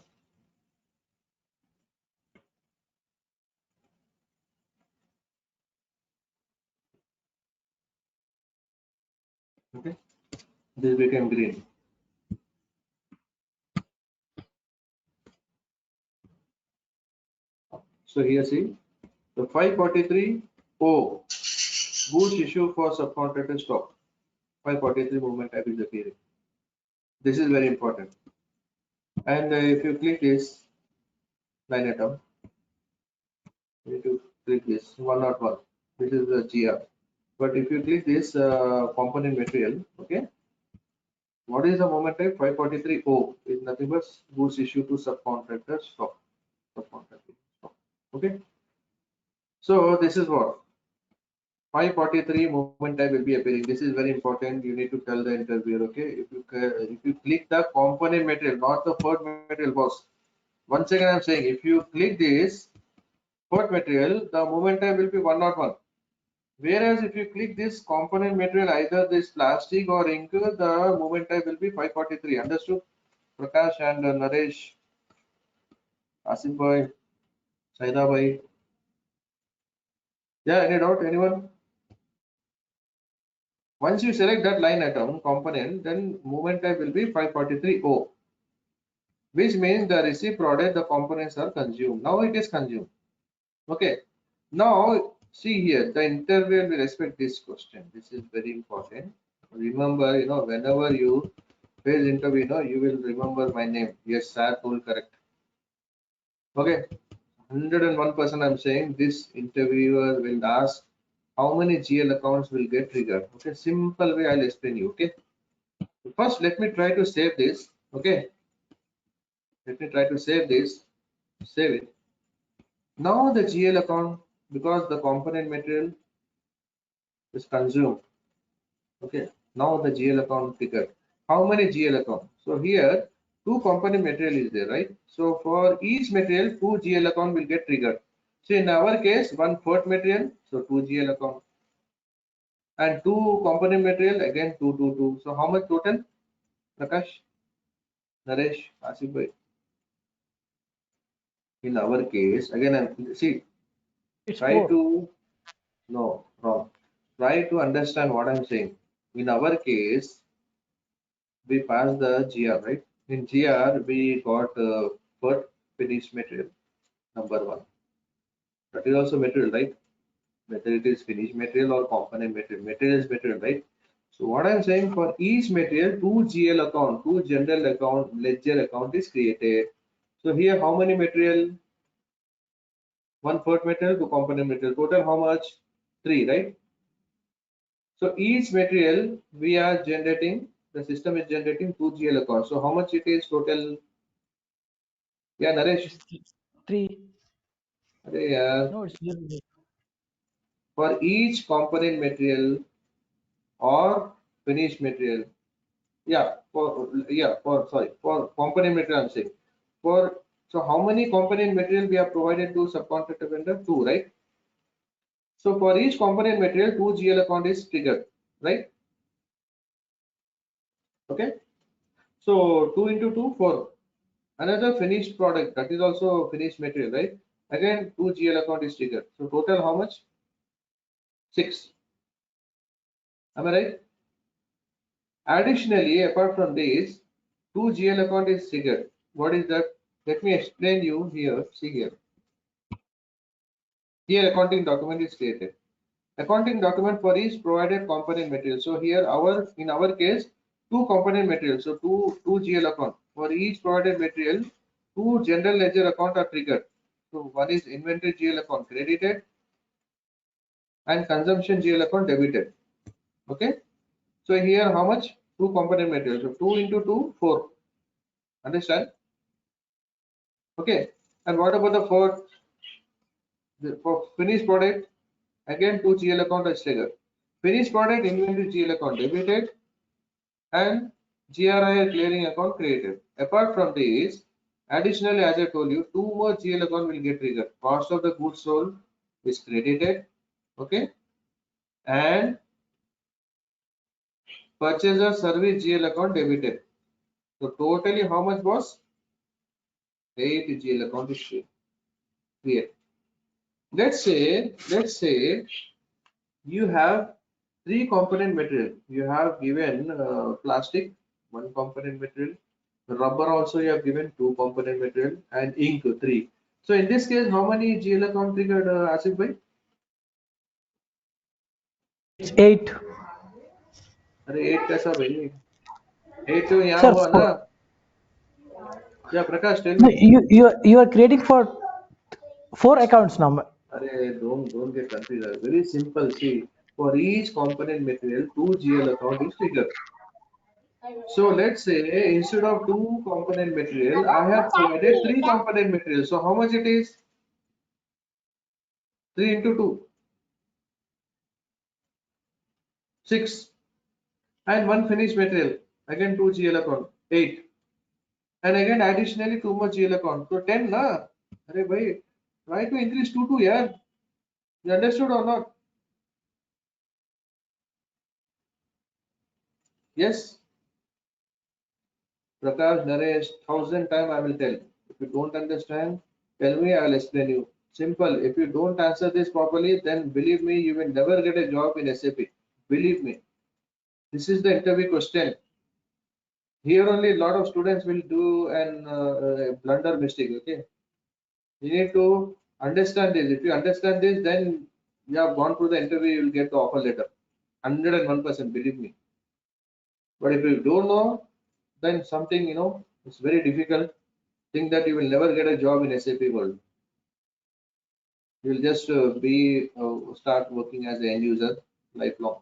Okay, this became green. So here see the 543 O goods issue for subcontractor stock. 543 movement type is appearing. This is very important. And if you click this line item, you need to click this 101. This is the GR. But if you click this component material, okay, what is the moment type? 543O is nothing but goods issued to subcontractor stock. Subcontracting stock. Okay. So this is what 543 movement type will be appearing. This is very important. You need to tell the interviewer. Okay. If you click the component material, not the third material, boss. Once again, I'm saying if you click this third material, the movement type will be 101. Whereas if you click this component material, either this plastic or ink, the movement type will be 543. Understood? Prakash and Naresh, Asim bhai, Saida bhai. Yeah, any doubt? Anyone? Once you select that line item component, then movement type will be 543O, which means the received product, the components are consumed. Now it is consumed. Okay. Now see here, the interviewer will expect this question. This is very important. Remember, whenever you face interview, you will remember my name. Yes, sir, told correct. Okay. 101% I'm saying this interviewer will ask how many GL accounts will get triggered. Okay, simple way I'll explain you. Okay, first let me try to save this. Okay, let me try to save this. Save it. Now the GL account, because the component material is consumed. Okay, now the GL account triggered. How many GL account? So here two component material is there, right? So for each material, 2 GL account will get triggered. So in our case, one fourth material, so 2 GL account, and 2 component material, again 2, 2, 2. So how much total? Prakash, Naresh, Asif bhai. In our case, again, see, It's try 4. to, no, wrong. Try to understand what I'm saying. In our case, we pass the GR, right? In GR, we got first finished material, number 1. That is also material, right? Whether it is finished material or component material. Material is material, right? So what I'm saying, for each material, 2 GL account, 2 general account, ledger account is created. So here, how many material? 1 fourth material, 2 component material. Total how much? 3, right? So each material we are generating, the system is generating 2 GL accounts. So how much it is total? Yeah, Naresh. 3. Yeah. No, it's 0. For each component material or finished material. For component material I'm saying. So how many component material we have provided to subcontractor vendor? 2, right? So for each component material, 2 GL account is triggered, right? Okay, so 2 into 2, 4. Another finished product, that is also finished material, right? Again, 2 GL account is triggered. So total how much? 6. Am I right? Additionally, apart from this, 2 GL account is triggered. What is that? Let me explain you here. See here. Here accounting document is created. Accounting document for each provided component material. So here in our case, 2 component materials. So 2 GL account for each provided material. 2 general ledger account are triggered. So one is inventory GL account credited and consumption GL account debited. Okay. So here how much? 2 component materials. So 2 into 2, 4. Understand? Okay. And what about the for finished product? Again 2 GL account is triggered. Finished product inventory GL account debited and GRI clearing account created. Apart from this, additionally, as I told you, 2 more GL account will get triggered. Cost of the goods sold is credited, okay, and purchaser service GL account debited. So totally how much was? 8 GL account is created. Let's say you have 3 component material. You have given plastic, 1 component material. Rubber also you have given 2 component material and ink 3. So in this case, how many GL account triggered, Asif bhai? It's 8. अरे 8 कैसा भाई? 8 तो यहाँ Sir, हुआ ना? Yeah, Prakash, tell no, me. you are creating for 4 accounts now. अरे don't get confused. Very simple. See, for each component material, 2 GL account is triggered. So let's say instead of 2 component material, I have provided 3 component material. So how much it is? 3 into 2, 6. And 1 finished material. Again 2 GL account, 8. And again additionally 2 more GL account. So 10 na? Arey bhai, try to increase 2 to yeah. You understood or not? Yes. Prakash, Naresh, 1,000 times I will tell. If you don't understand, tell me, I will explain you. Simple. If you don't answer this properly, then believe me, you will never get a job in SAP. Believe me. This is the interview question. Here only a lot of students will do an blunder mistake. Okay. You need to understand this. If you understand this, then you have gone through the interview, you will get the offer letter. 101%, believe me. But if you don't know, then something, it's very difficult. Think that you will never get a job in SAP world. You will just start working as an end user lifelong.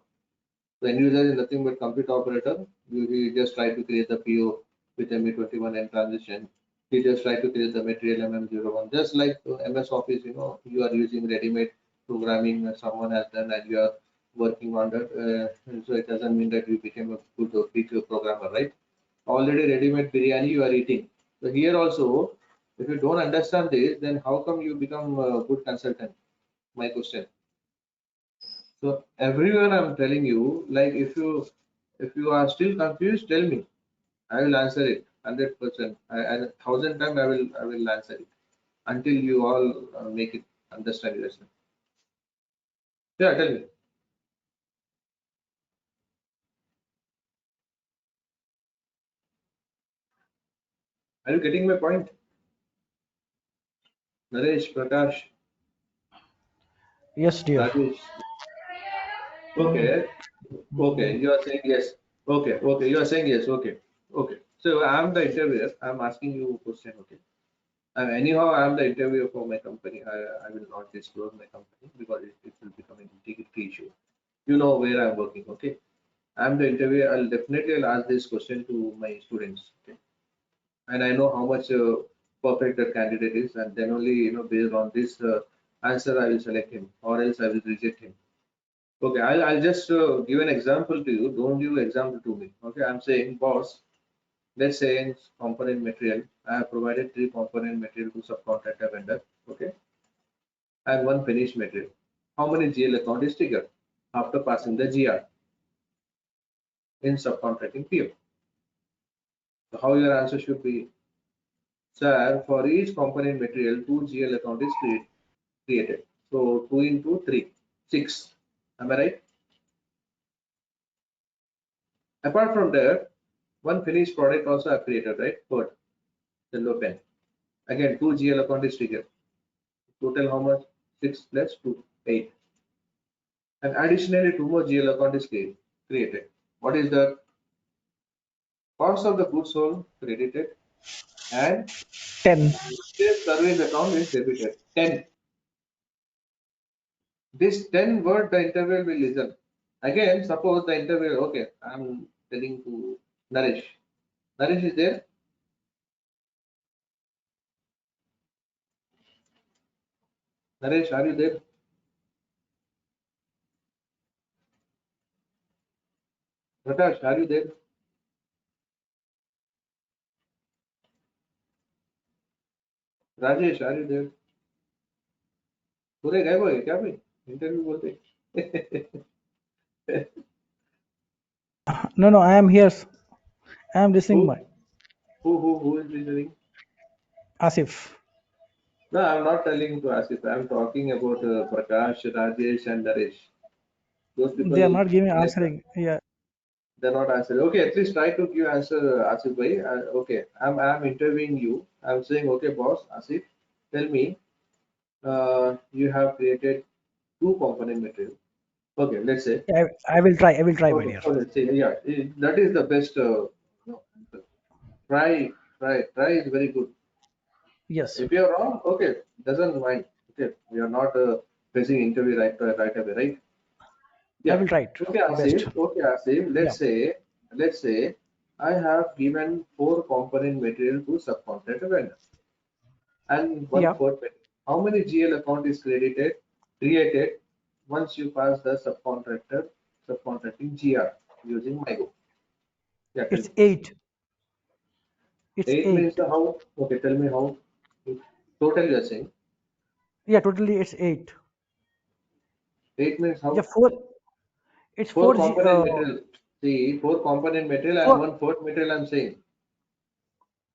The end user is nothing but computer operator. You just try to create the PO with ME21 and transition. You just try to create the material MM01. Just like MS Office, you are using ready-made programming that someone has done and you are working on that. So it doesn't mean that you became a good big programmer, right? Already ready-made biryani you are eating. So here also, if you don't understand this, then how come you become a good consultant? My question. So everyone I'm telling you, like if you are still confused, tell me. I will answer it 100%. And 1,000 times I will answer it until you all make it understand yourself. Yeah, tell me. Are you getting my point? Naresh, Prakash, Yes, dear. Rajesh. Okay. Okay, you are saying yes. Okay, okay, you are saying yes. Okay, okay. So I'm the interviewer. I'm asking you a question. Okay. Anyhow, I'm the interviewer for my company. I will not disclose my company because it will become an integrity issue. You know where I'm working. Okay. I'm the interviewer. I'll ask this question to my students. Okay. And I know how much perfect that candidate is, and then only based on this answer I will select him, or else I will reject him. Okay, I'll just give an example to you. Don't give example to me. Okay, I'm saying, boss, let's say in component material, I have provided 3 component material to subcontractor vendor. Okay, and 1 finished material. How many GL account is triggered after passing the GR in subcontracting PO? So how your answer should be, sir, for each component material, 2 GL account is created. So 2 into 3, 6. Am I right? Apart from that, one finished product also are created, right? Third, yellow pen. Again, 2 GL account is triggered. Total how much? 6 plus 2, 8. And additionally, 2 more GL account is created. What is the cost of the goods sold credited and 10. this service account is debited? 10. This 10 word the interval will listen. Again, suppose the interval, okay, I'm telling to Naresh. Naresh is there? Naresh, are you there? Prakash, are you there? Rajesh are you there पूरे गायब हो गए क्या भाई interview बोलते No, no, I am here. I am listening. who My who is listening? Asif. No, I'm not telling to Asif. I'm talking about Prakash, Rajesh, and Naresh. Those They people are not giving like that. answering. Yeah. They're not answering. Okay, at least try to give answer, Asif bhai. Okay, I'm interviewing you. I'm saying, okay, boss, Asif, tell me. You have created two component material. Okay, let's say. I will try. I will try, my Okay, dear. okay, see, yeah, that is the best. No, try is very good. Yes, If you're wrong, okay, doesn't mind. Okay, we are not facing interview right away, right? I Yeah. will try it. Okay, Best. Asif. Okay, Asif. Yeah. Let's say, I have given four component material to subcontractor vendor and one Yeah. fourth material. How many GL account is created once you pass the subcontracting GR using MyGo? Yeah, tell It's me. 8. It's 8 means 8. the how? Okay, tell me how. Total you're saying. Yeah, totally it's 8. 8 means Yeah, how? 4. It's Four 4G. component material. See, four component material and 4. one fourth material I'm saying.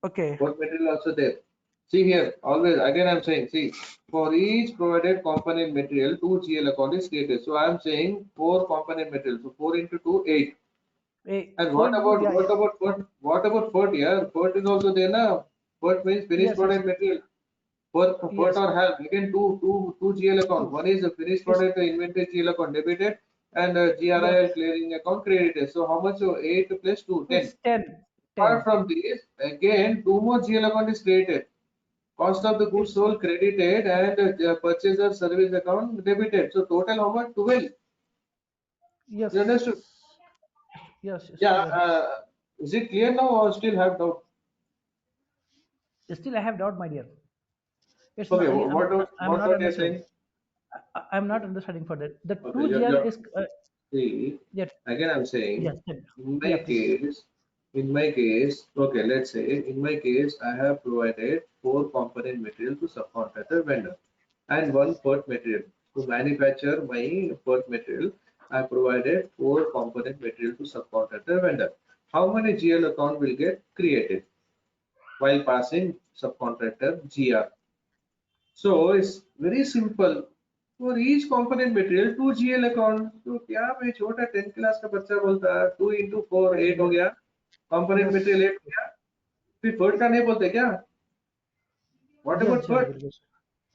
Okay. Fourth material also there. See here, always again I'm saying, see, for each provided component material, 2 GL account is created. So I'm saying four component material. So 4 into 2, 8. And 4 what into 2. about Yeah, yeah. what about fourth? Yeah, fourth is also there na. Fourth means finished Yes, yes, product material. Fourth yes. or half. Again two GL account. 2. One is the finished It's product inventory GL account debited and yes. GRIL clearing account credited. So how much? So 8 plus 2, 10. It's 10. Apart 10. from this, again two more GL account is created. Cost of the goods It's sold credited and purchaser service account debited. So total how much? 12. yes. You understood? Yes, it's Yeah. 12. Is it clear now or still have doubt? Still, I have doubt, my dear. It's Okay. not. I'm What not doubt you're understanding. saying? I'm not understanding for that. The Okay. 2GL is. See, Yes. again I'm saying, Yes. in Yeah, my please. case, okay, let's say in my case, I have provided four component material to subcontractor vendor and one part material. To manufacture my part material, I provided four component material to subcontractor vendor. How many GL account will get created while passing subcontractor GR? So it's very simple. For each component material, 2 GL account. तो क्या भाई छोटा 10th class का बच्चा बोलता है 2 into 4 8 हो गया component Yes. material 8 हो गया फिर third का नहीं बोलते क्या? What Yes, about yes, third? yes.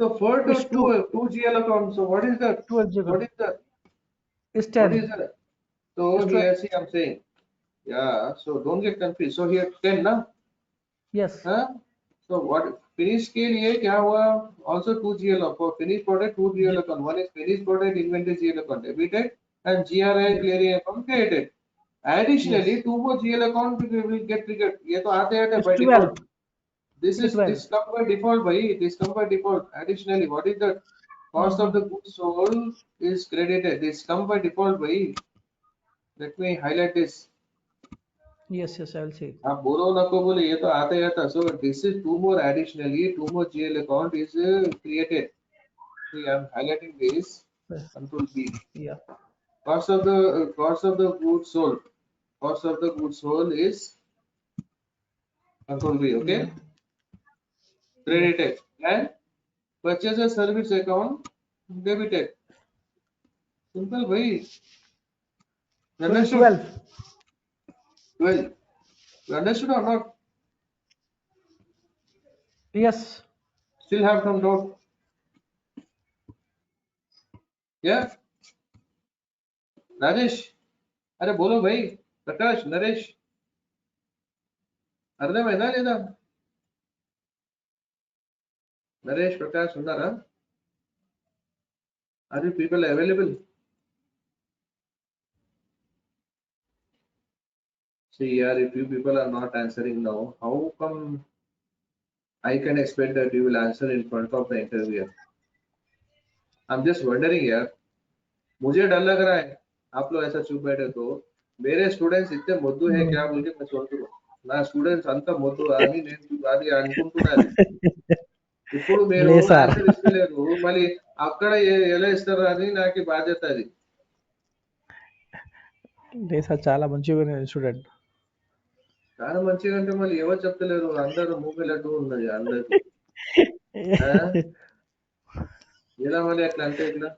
So third It's 2. 2 GL account. So what is the 12 what is the It's what is 10. the It's so 12. here see I'm saying yeah. So don't get confused. So here 10 ना Yes. हाँ so what finish के लिए क्या हुआ also 2 GL for finished product 2 GL Ye- account one is finished product inventory GL account debited and GRI Yes. clearing account created additionally Yes. two more GL account will get triggered ये तो आते आते It's by 12. default this It's is 12. this come by default भाई this come by default additionally what is the cost of Mm-hmm. the goods sold is credited this come by default भाई let me highlight this Yes, yes, I will see. आप बोलो नको बोले ये तो आता ही आता so this is two more additionally two more GL account is created see I'm highlighting this control B Yeah. cost of the goods sold is Control V, okay? Yeah. Credited. And purchaser service account debited. Simple way. You So in understood? 12. 12. You understood or not? Yes. Still have some doubt? Yeah? Rajesh अरे बोलो भाई प्रकाश नरेश అర్థమైందా లేదా నరేష్ ప్రకాష్ ఉన్నారా are you people available see yaar if you people are not answering now how come I can expect that you will answer in front of the interviewer I'm just wondering यार मुझे डर लग रहा है आप लोग ऐसा चुप बैठे तो मेरे స్టూడెంట్స్ ఇస్తే మొద్దు है क्या बोल के मैं सोचूं నా స్టూడెంట్స్ అంత మొద్దు అని నేను అది అనుకుంటున్నాను ఇప్పుడు మీరు లే సార్. ఆన్సర్ ఇస్తలేరు మళ్ళీ అక్కడ ఎలా ఇస్తారు అని నాకు బాధ్యత అది లే సార్ చాలా మంచిగా స్టూడెంట్. చాలా మంచిగా అంటే మళ్ళీ ఎవరు చెప్తలేరు అందరూ మూగలట్టు ఉన్నది అందరికి ఆ? ఎలా మళ్ళీ అట్లా అంటే ఇట్లా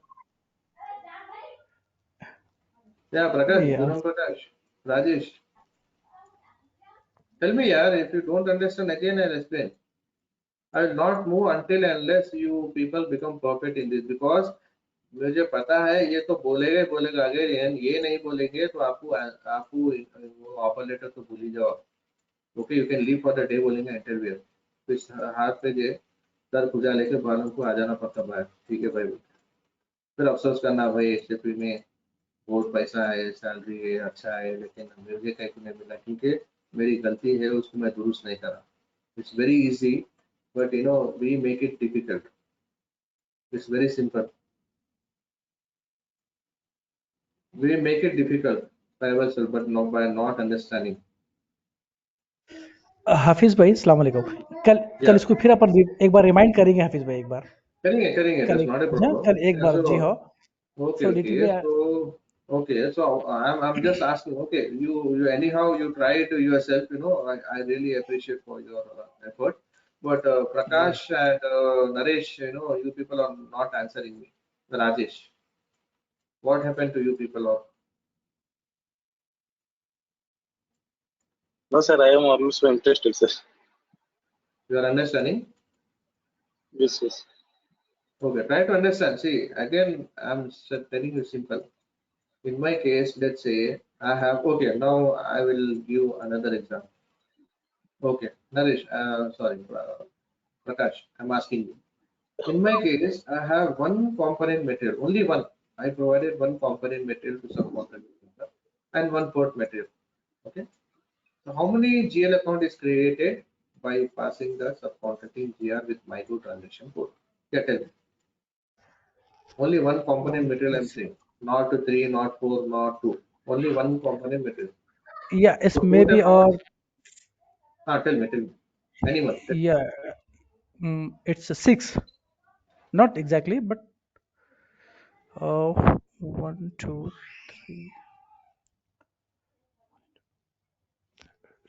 yeah Prakash Yeah. Guram Prakash Rajesh tell me yaar if you don't understand again I'll explain I will not move until unless you people become perfect in this because मुझे पता है ये तो बोलेगा ही बोलेगा अगर ये नहीं बोलेंगे तो आपको आपको ऑफर लेटर तो भूल ही जाओ okay you can leave for the day बोलेंगे इंटरव्यू कुछ हाथ पे जे सर पूजा लेके बालों को आ जाना पड़ता बाहर ठीक है भाई फिर अफसोस करना भाई एसएपी में बहुत पैसा है सैलरी है अच्छा है लेकिन मुझे कहीं को नहीं मिला ठीक है मेरी गलती है उसको मैं दुरुस्त नहीं करा it's very easy but you know we make it difficult it's very simple we make it difficult by ourselves but not by not understanding हाफिज भाई अस्सलाम वालेकुम. कल yeah कल इसको फिर अपन एक बार रिमाइंड करेंगे हाफिज भाई एक बार. करेंगे कल that's एक not a हाँ, problem कल एक yeah बार so जी हाँ. okay So okay little bit. so okay so I'm just asking okay you anyhow you tried yourself you know I really appreciate for your effort but Prakash and Naresh you know you people are not answering me Rajesh what happened to you people or No, sir, I am also interested, sir. you are understanding Yes, yes. okay try to understand see again I'm telling you simple in my case let's say I have okay now I will give another example okay Naresh sorry Prakash I'm asking you in my case I have one component material only one I provided one component material to subcontractor and one port material okay so how many GL account is created by passing the subcontracting GR with micro transaction code yeah tell me only one component material I'm saying not three not four not two only one component material Yeah, it's so total maybe how or much tell me anyone tell me. yeah, it's a 6. Not exactly, but one, two, three.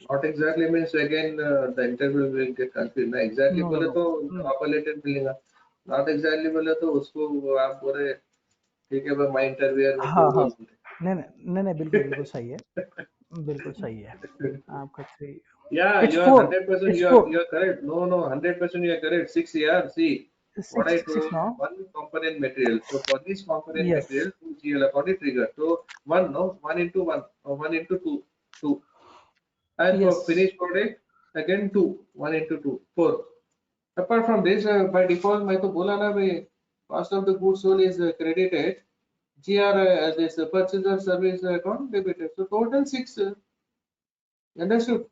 Not exactly means again the interview will get confused ना exactly No, no, बोले no. तो Mm. Offer letter मिलेगा not exactly बोले तो उसको आप बोले ठीक है भाई मैं इंटरव्यूअर में हाँ क्यों हाँ. बोल नहीं बिल्कुल बिल्कुल सही है. बिल्कुल सही है. आपका 3. yeah It's you are 4. 100% It's you 4. are correct no 100% you are correct 6 yeah see what I 6 told now. one component material so for this component Yes. material 2 GL account is triggered so one no 1 into 1 or 1 into 2 2 and for Yes. finished product again 2 1 into 2 4 apart from this, by default, मैं तो बोला ना भाई cost of the goods sold is credited. GR this purchaser service account debited. So total 6. Understood?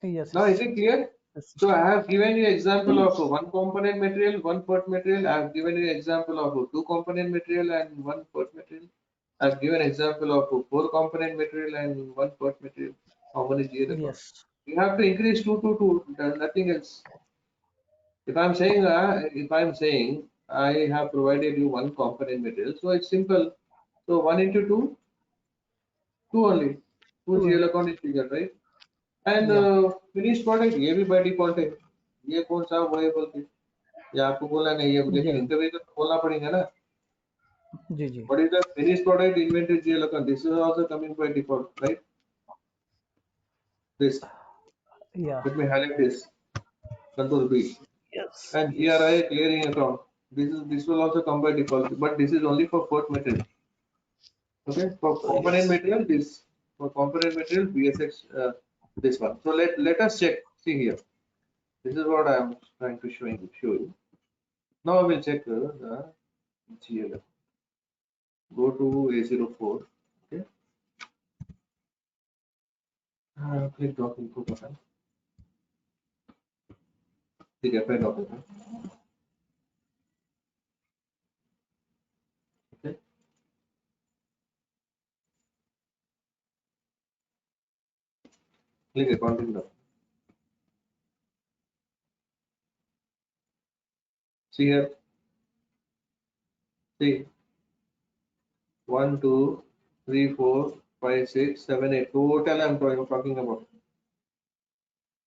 Yes. Now is Yes. it clear? Yes. So I have given you example of one component material, one part material. I have given you example of two component material and one part material. I have given example of four component material and one part material. How many GL account? Yes. You have to increase two to two. Nothing else. If I'm saying I have provided you one component material, so it's simple. So 1 into 2, 2 only. 2 Two. GL account is figure, right? And finish product ये भी by default है, ये कौन सा वो है बोल के ये आपको बोला नहीं, ये लेकिन इनके भी तो बोलना पड़ेगा ना. जी जी. What is the finished product inventory GL account? This is also coming by default, right? This. Yeah. Let me highlight this. Control B. Yes. And GRI clearing account. This will also come by default, but this is only for port material. Okay. For component material, this. For component material, BSX. This one. So let us check. See here. This is what I am trying to show you. Now I will check the GL. Go to A04. Okay. Click document profile. ठीक है, फिर document. Okay. Click accounting document. See here. See. 1, 2, 3, 4, 5, 6, 7, 8. Total I'm talking about.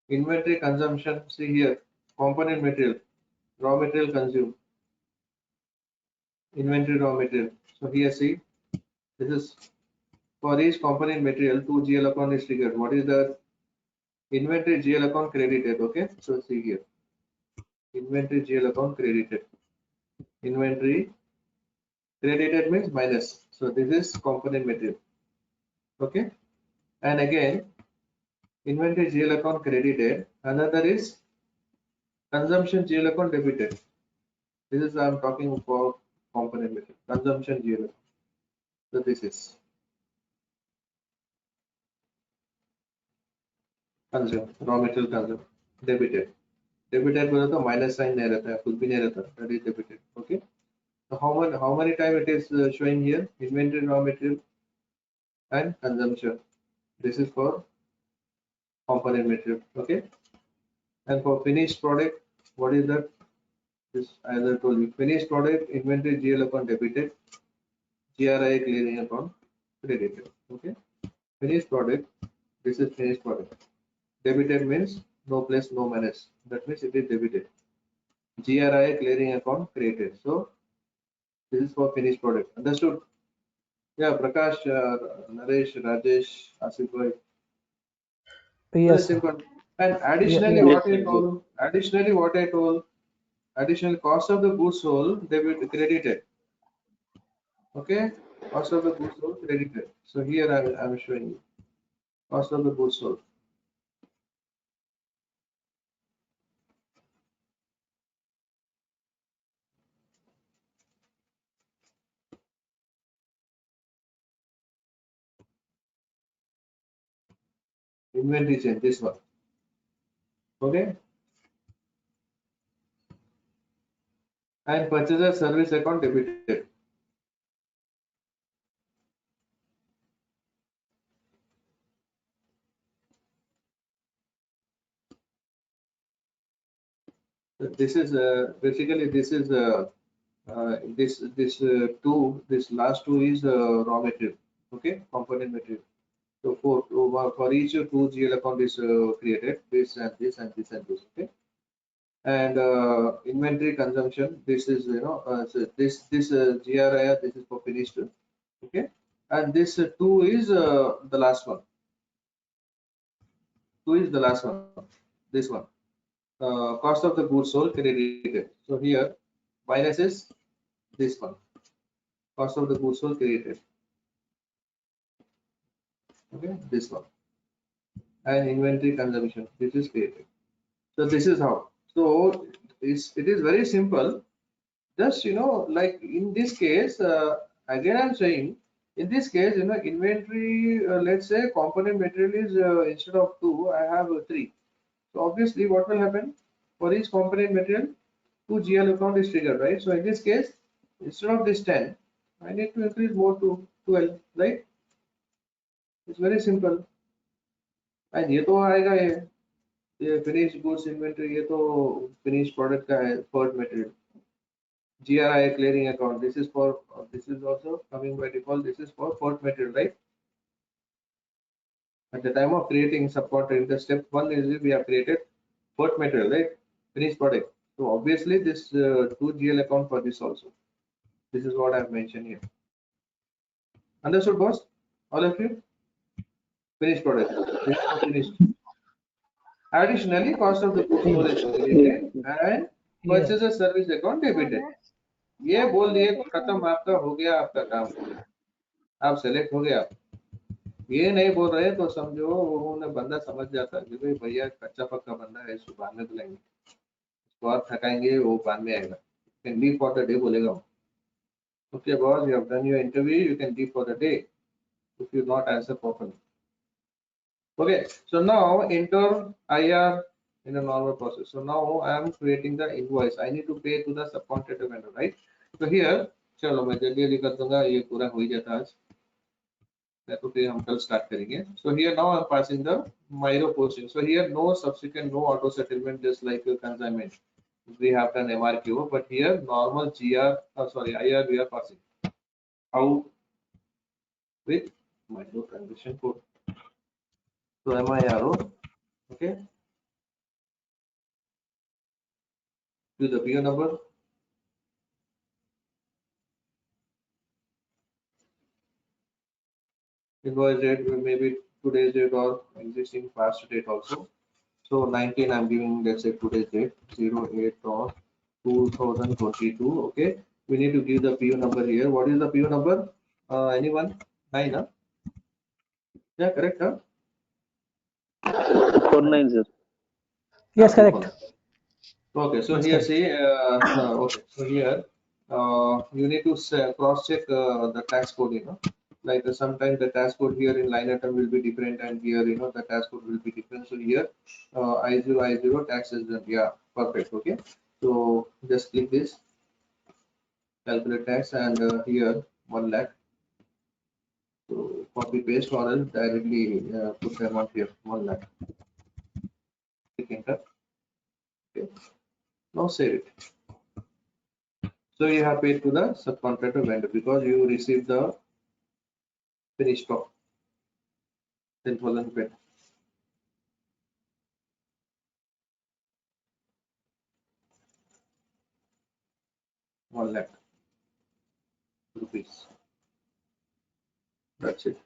Inventory consumption. See here. Component material. Raw material consumed. Inventory raw material. So here see. This is for each component material, 2 GL account is triggered. What is the inventory GL account credited? Okay. So see here. Inventory GL account credited. Inventory credited means minus. So this is component material. Okay. And again, inventory GL account credited. Another is consumption GL account debited. This is I'm talking for component material. Consumption GL account. So this is consume, raw material consume, debited. Debited बोला तो minus sign नहीं रहता है, कुछ भी नहीं रहता. That is debited. Okay. So how many time it is showing here? Inventory raw material and consumption. This is for component material. Okay. And for finished product, what is that? This as I told you, finished product inventory GL account debited, GRI clearing account credited. Okay. Finished product. This is finished product. Debited means no plus no minus. That means it is debited. GRI clearing account created. So this is for finished product. Understood? Yeah, Prakash, Naresh, Rajesh, Asif bhai. Very Yes. simple. And Yeah. additional cost of the goods sold, they will be credited. Okay, cost of the goods sold credited. So here I am showing you cost of the goods sold. Inventory change, this one. Okay. And purchaser service account debited. This is basically this is this last two is raw material. Okay, component material. So for each two GL account is created, this and this and this and this. Okay. And inventory consumption, this is so this GRI, this is for finished. Okay. And this two is the last one. Two is the last one. This one. Cost of the goods sold credited. So here minus is this one. Cost of the goods sold credited. Okay, this one. And inventory consumption, this is created. So this is how. So it is very simple. Just like in this case, again I'm saying, in this case, inventory, let's say component material is instead of 2, I have 3. So obviously, what will happen for each component material? 2 GL account is triggered, right? So in this case, instead of this 10, I need to increase more to 12, right? It's very simple. And ये तो आएगा ये finished goods inventory, ये तो finished product का है, third material. GRI clearing account. This is for this is also coming by default. This is for fourth material, right? At the time of creating subcontracting, the step one is we have created port material, right? Finished product. So obviously this 2GL account for this also. This is what I have mentioned here. Understood, boss? All of you? Finished product. This is not finished. Additionally, cost of the goods sold is credited and purchaser service account debited. ये बोल दिए खत्म, आपका हो गया, आपका काम आप सेलेक्ट हो गया। ये नहीं बोल रहे तो समझो उन्होंने बंदा समझ जाता कि भाई भैया कच्चा पक्का बंदा है, इसको बाद में बुलाएंगे, इसको और थकाएंगे, वो बाद में आएगा, can leave for the day बोलेगा। Okay boss, you have done your interview, you can leave for the day if you not answer properly. Okay, so now enter IR in a normal process. So now I am creating the invoice. I need to pay to the subcontractor vendor, right? So here, चलो मैं जल्दी जल्दी कर दूंगा, ये पूरा हो ही जाता आज, तो फिर हम कल स्टार्ट करेंगे. So here now I am passing the Miro posting. So here no subsequent, no auto settlement, just like your consignment. We have done MRQ, but here normal GR, IR we are passing. How? With micro transaction code. So MIRO, okay, to the PO number, invoice date maybe today's date or existing past date also. So 19 I'm giving, let's say today's date 08 or 2022. Okay, we need to give the PO number here. What is the PO number? Anyone? 9, huh? Yeah, correct, huh? 49, sir. Yes, correct. Okay, so Yes, here correct. see, okay, so here you need to cross check the tax code, like sometimes the tax code here in line item will be different, and here the tax code will be different. So here I0 tax is done. Yeah, perfect. Okay, so just click this calculate tax, and here 1 lakh. So copy paste or else directly put the amount here 1 lakh. Click enter. Okay, now save it. So you have paid to the subcontractor vendor because you received the finished stock 10,000 paid. ₹1 lakh rupees. That's it.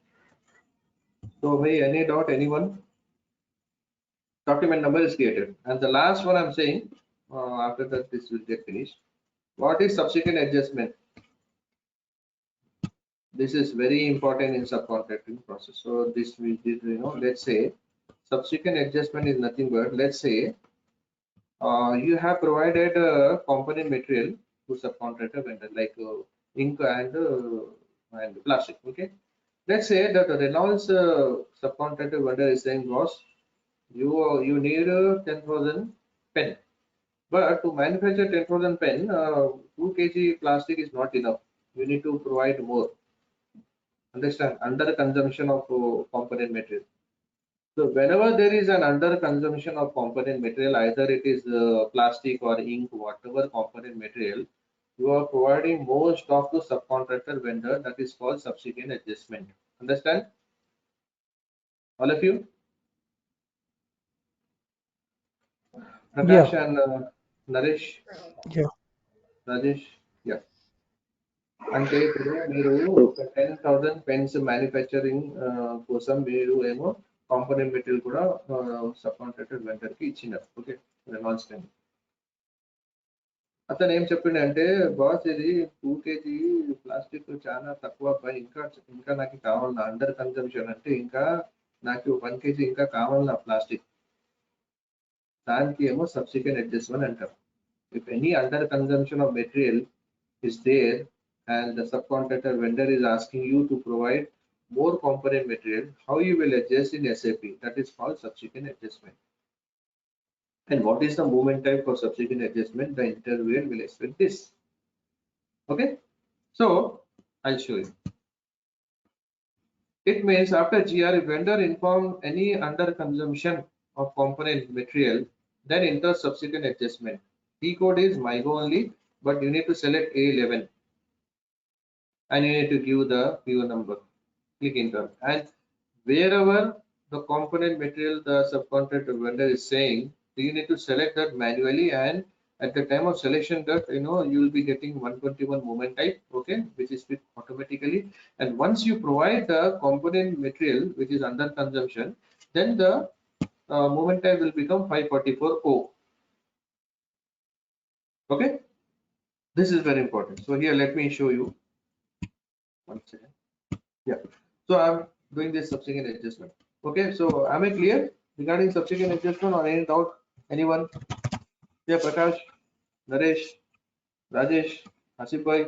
So any doubt, anyone? Document number is created, and the last one I'm saying after that this will get finished. What is subsequent adjustment? This is very important in subcontracting process. So this we did, let's say subsequent adjustment is nothing but, let's say you have provided component material to subcontractor vendor like ink and plastic. Okay, let's say that the Reynolds subcontractor vendor is saying, boss, you need 10,000 pen, but to manufacture 10,000 pen, 2 kg plastic is not enough. You need to provide more. Understand? Under consumption of component material. So whenever there is an under consumption of component material, either it is plastic or ink, whatever component material, you are providing more stock to subcontractor vendor. That is called subsequent adjustment. Understand? All of you? Prakash and Naresh, Yeah. Rajesh, yeah. అంటే ఇప్పుడు మీరు 10,000 pens manufacturing కోసం మీరు ఏమో component material కూడా sub contractor vendor కి ఇచ్చినారు. Okay, Reynolds time అతను ఏం చెప్పిండు అంటే, బాస్ ఇది 2 kg ప్లాస్టిక్ చాలా తక్కువ, ఇంకా నాకు కావాలన్నా అండర్ కన్జంప్షన్, అంటే ఇంకా నాకు 1 kg ఇంకా కావాలన్నా ప్లాస్టిక్, దానికి ఏమో సబ్సిక్వెంట్ అడ్జస్ట్మెంట్ అంటారు. If any under consumption of material is there and the subcontractor vendor is asking you to provide more component material, how you will adjust in SAP? That is called subsequent adjustment. And what is the movement type for subsequent adjustment? The interviewer will explain this. Okay, so I'll show you. It means after GR, if vendor inform any under consumption of component material, then enter subsequent adjustment. T code is MIGO only, but you need to select A11 and you need to give the PO number. Click enter, and wherever the component material the subcontractor vendor is saying, you need to select that manually, and at the time of selection that you will be getting 121 movement type, okay, which is fit automatically. And once you provide the component material which is under consumption, then the movement type will become 544O. Okay, this is very important. So here let me show you one second. Yeah, so I'm doing this subsequent adjustment. Okay, so am I clear regarding subsequent adjustment or any doubt? Anyone? Yeah, Prakash, Naresh, Rajesh, Asif bhai,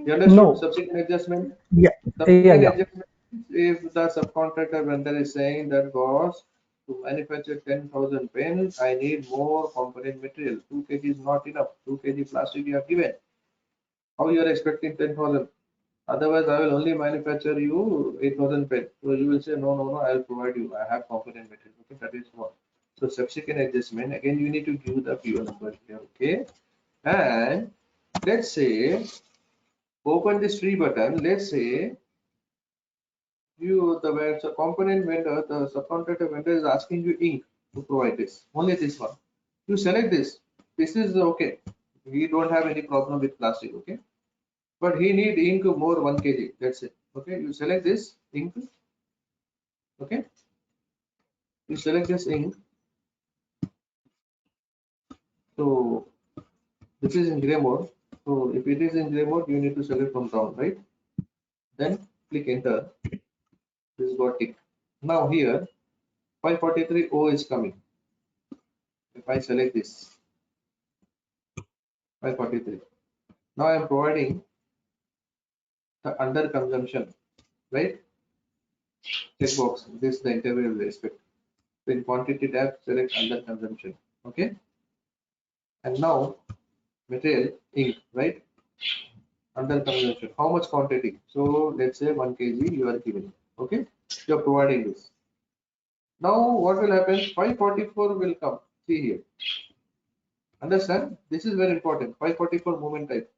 you understood No. subsequent adjustment? Yeah. Yeah. Subsequent Yeah. adjustment is if the subcontractor vendor is saying that boss, to manufacture 10,000 pens, I need more component material. 2 kg is not enough. 2 kg plastic you have given. How you are expecting 10,000? Otherwise, I will only manufacture you 8,000 pens. So you will say, no, no, no, I will provide you. I have component material. Okay, that is what. So subsequent adjustment, again, you need to give the PO number here. Okay. And let's say, open this free button. Let's say the component vendor, the subcontractor vendor is asking you ink to provide this. Only this one. You select this. This is okay. We don't have any problem with plastic. Okay. But he need ink more 1 kg. That's it. Okay. You select this ink. Okay. You select this ink. So this is in gray mode. So if it is in gray mode, you need to select from down, right? Then click enter. This got tick. Now here 543O is coming. If I select this 543, now I am providing the under consumption, right? Checkbox. This is the interval respect. So in quantity tab, select under consumption. Okay. And now material ink, right? Under consumption. How much quantity? So let's say 1 kg you are giving. Okay. You are providing this. Now what will happen? 544 will come. See here. Understand? This is very important. 544 movement type.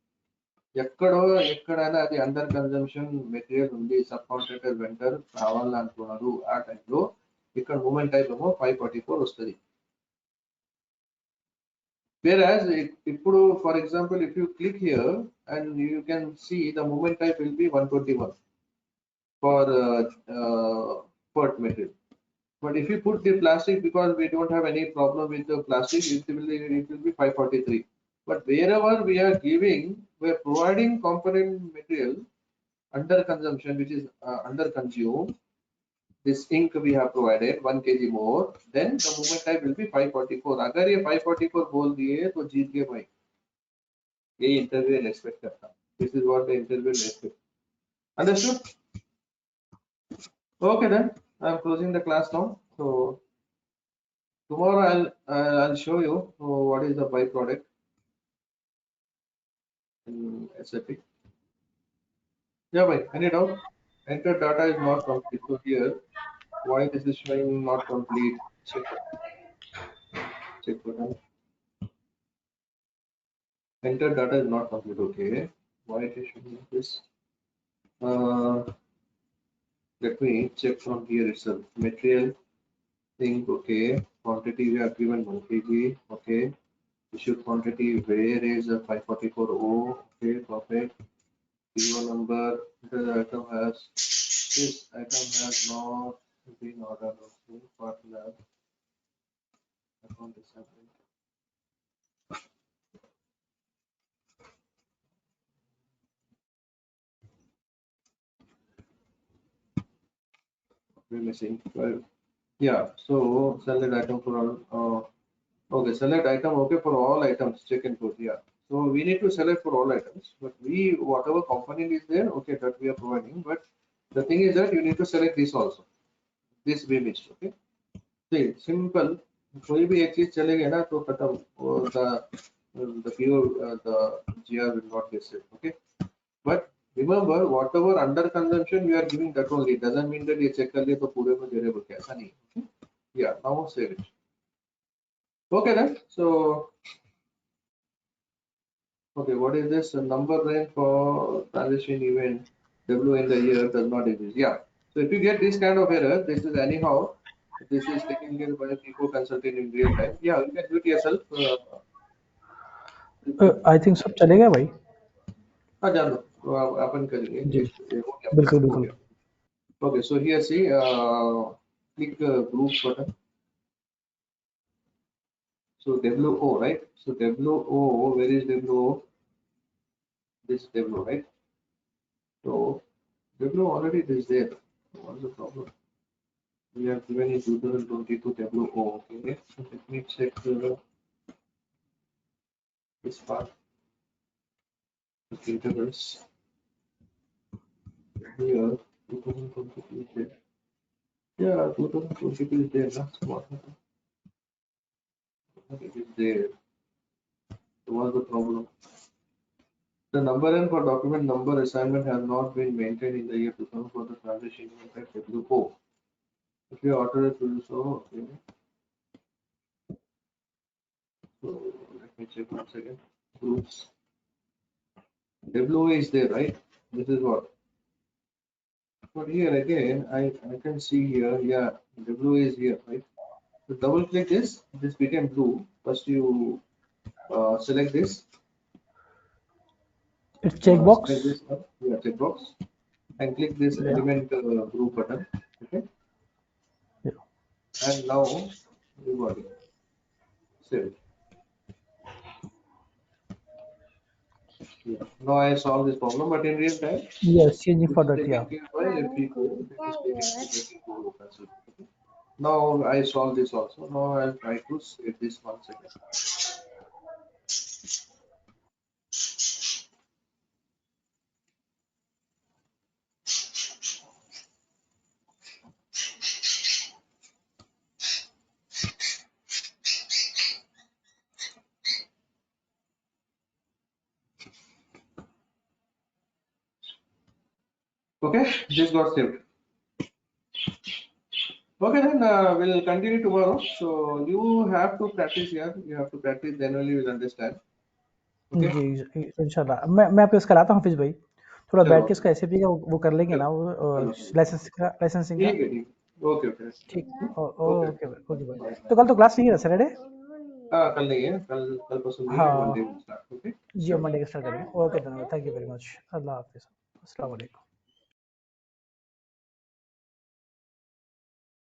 ఎక్కడైనా అది under consumption material ఉంది sub contractor vendor కావాలని అంటున్నారు ఆ టైంలో ఇక్కడ moment type ఏమో 544 వస్తుంది. Whereas ఇప్పుడు for example if you click here and you can see the moment type will be 121 for PERT material. But if you put the plastic, because we don't have any problem with the plastic, it will be 543. But wherever we are giving, we are providing component material under consumption, which is under consumed. This ink we have provided 1 kg more, then the movement type will be 544. अगर ये 544 बोल दिए तो जीत गए भाई. ये interview expect करता. This is what the interview expect. Understood? Okay then. I'm closing the class now. So tomorrow I'll show you what is the byproduct in SAP. Yeah, bhai, any doubt? Enter data is not complete. So here, why this is showing not complete? Check button. Enter data is not complete. Okay, why it is showing this? Let me check from here itself. Material thing. Okay, quantity we have given 1 kg. Okay, issued quantity where is 544O. Okay, perfect. PO number. The item has this item has not been ordered. Okay, partner account is happening. We're missing 12. Yeah, so select item for all. Okay, select item. Okay, for all items. Check and put. Yeah. So we need to select for all items, but whatever component is there, okay, that we are providing. But the thing is that you need to select this also. This we missed. Okay. See, simple. कोई भी एक चीज चलेगा ना तो खत्म. The PO the GR will not get saved. Okay. But remember, whatever under consumption we are giving, that only. It doesn't mean that ये check कर लिए तो पूरे में दे रहे बोल के ऐसा नहीं. Okay. Yeah. Now save it. Okay then. So okay, what is this number range for transition event? W in the year does not exist. Yeah. So if you get this kind of error, this is anyhow, this is taken care by a people consultant in real time. Yeah, you can do it yourself. I think सब चलेगा भाई. हाँ जान दो, तो अपन करेंगे. जी ये हो गया, बिल्कुल हो बिल्कुल. गया. Okay, so here see, click group button. So WO, right? So WO, where is WO? This WO, right? So WO already is there. What's the problem? We have given it 2022 WO. Okay, so let me check this part. The intervals here. 2022 is there. Yeah, 2022 is there. That's what it is there. So what's the problem? The number and for document number assignment has not been maintained in the year 2000 for the transition impact WO. If you order it to do so, okay. So let me check once again. Groups. WO is there, right? This is what. But here again, I can see here, yeah, WO is here, right? So double click this became blue. First you select this. It's checkbox. Select this up, yeah, checkbox, and click this Yeah. element group button. Okay. Yeah. And now you got it. Save. Yeah. Now I solve this problem, but in real time, Yes, changing this for is that. taken Yeah. care by FICO. This is taken care by FICO consultant. Okay. Now I solve this also. Now I'll try to save this once again. Okay, this got saved. Okay, then we'll continue tomorrow. So you have to practice here. You have to practice. Then only you'll understand. Okay. जी इंशाल्लाह. मैं आपको इसका लाता हूँ हाफिज भाई. थोड़ा चलो बैठ के इसका एसएपी का वो कर लेंगे ना, वो चलो लाइसेंसिंग का. ठीक है. ओके ओके ठीक. ओके ओके भाई. तो कल तो क्लास नहीं है सैटरडे. हाँ कल नहीं है. कल कल परसों नहीं है. हाँ मंडे को स्टार्ट. ओके जी, मंडे के स्टार्ट करेंगे. ओके धन्यवाद. Thank you very much. अल्लाह हाफिज. अस्सलाम वालेकुम.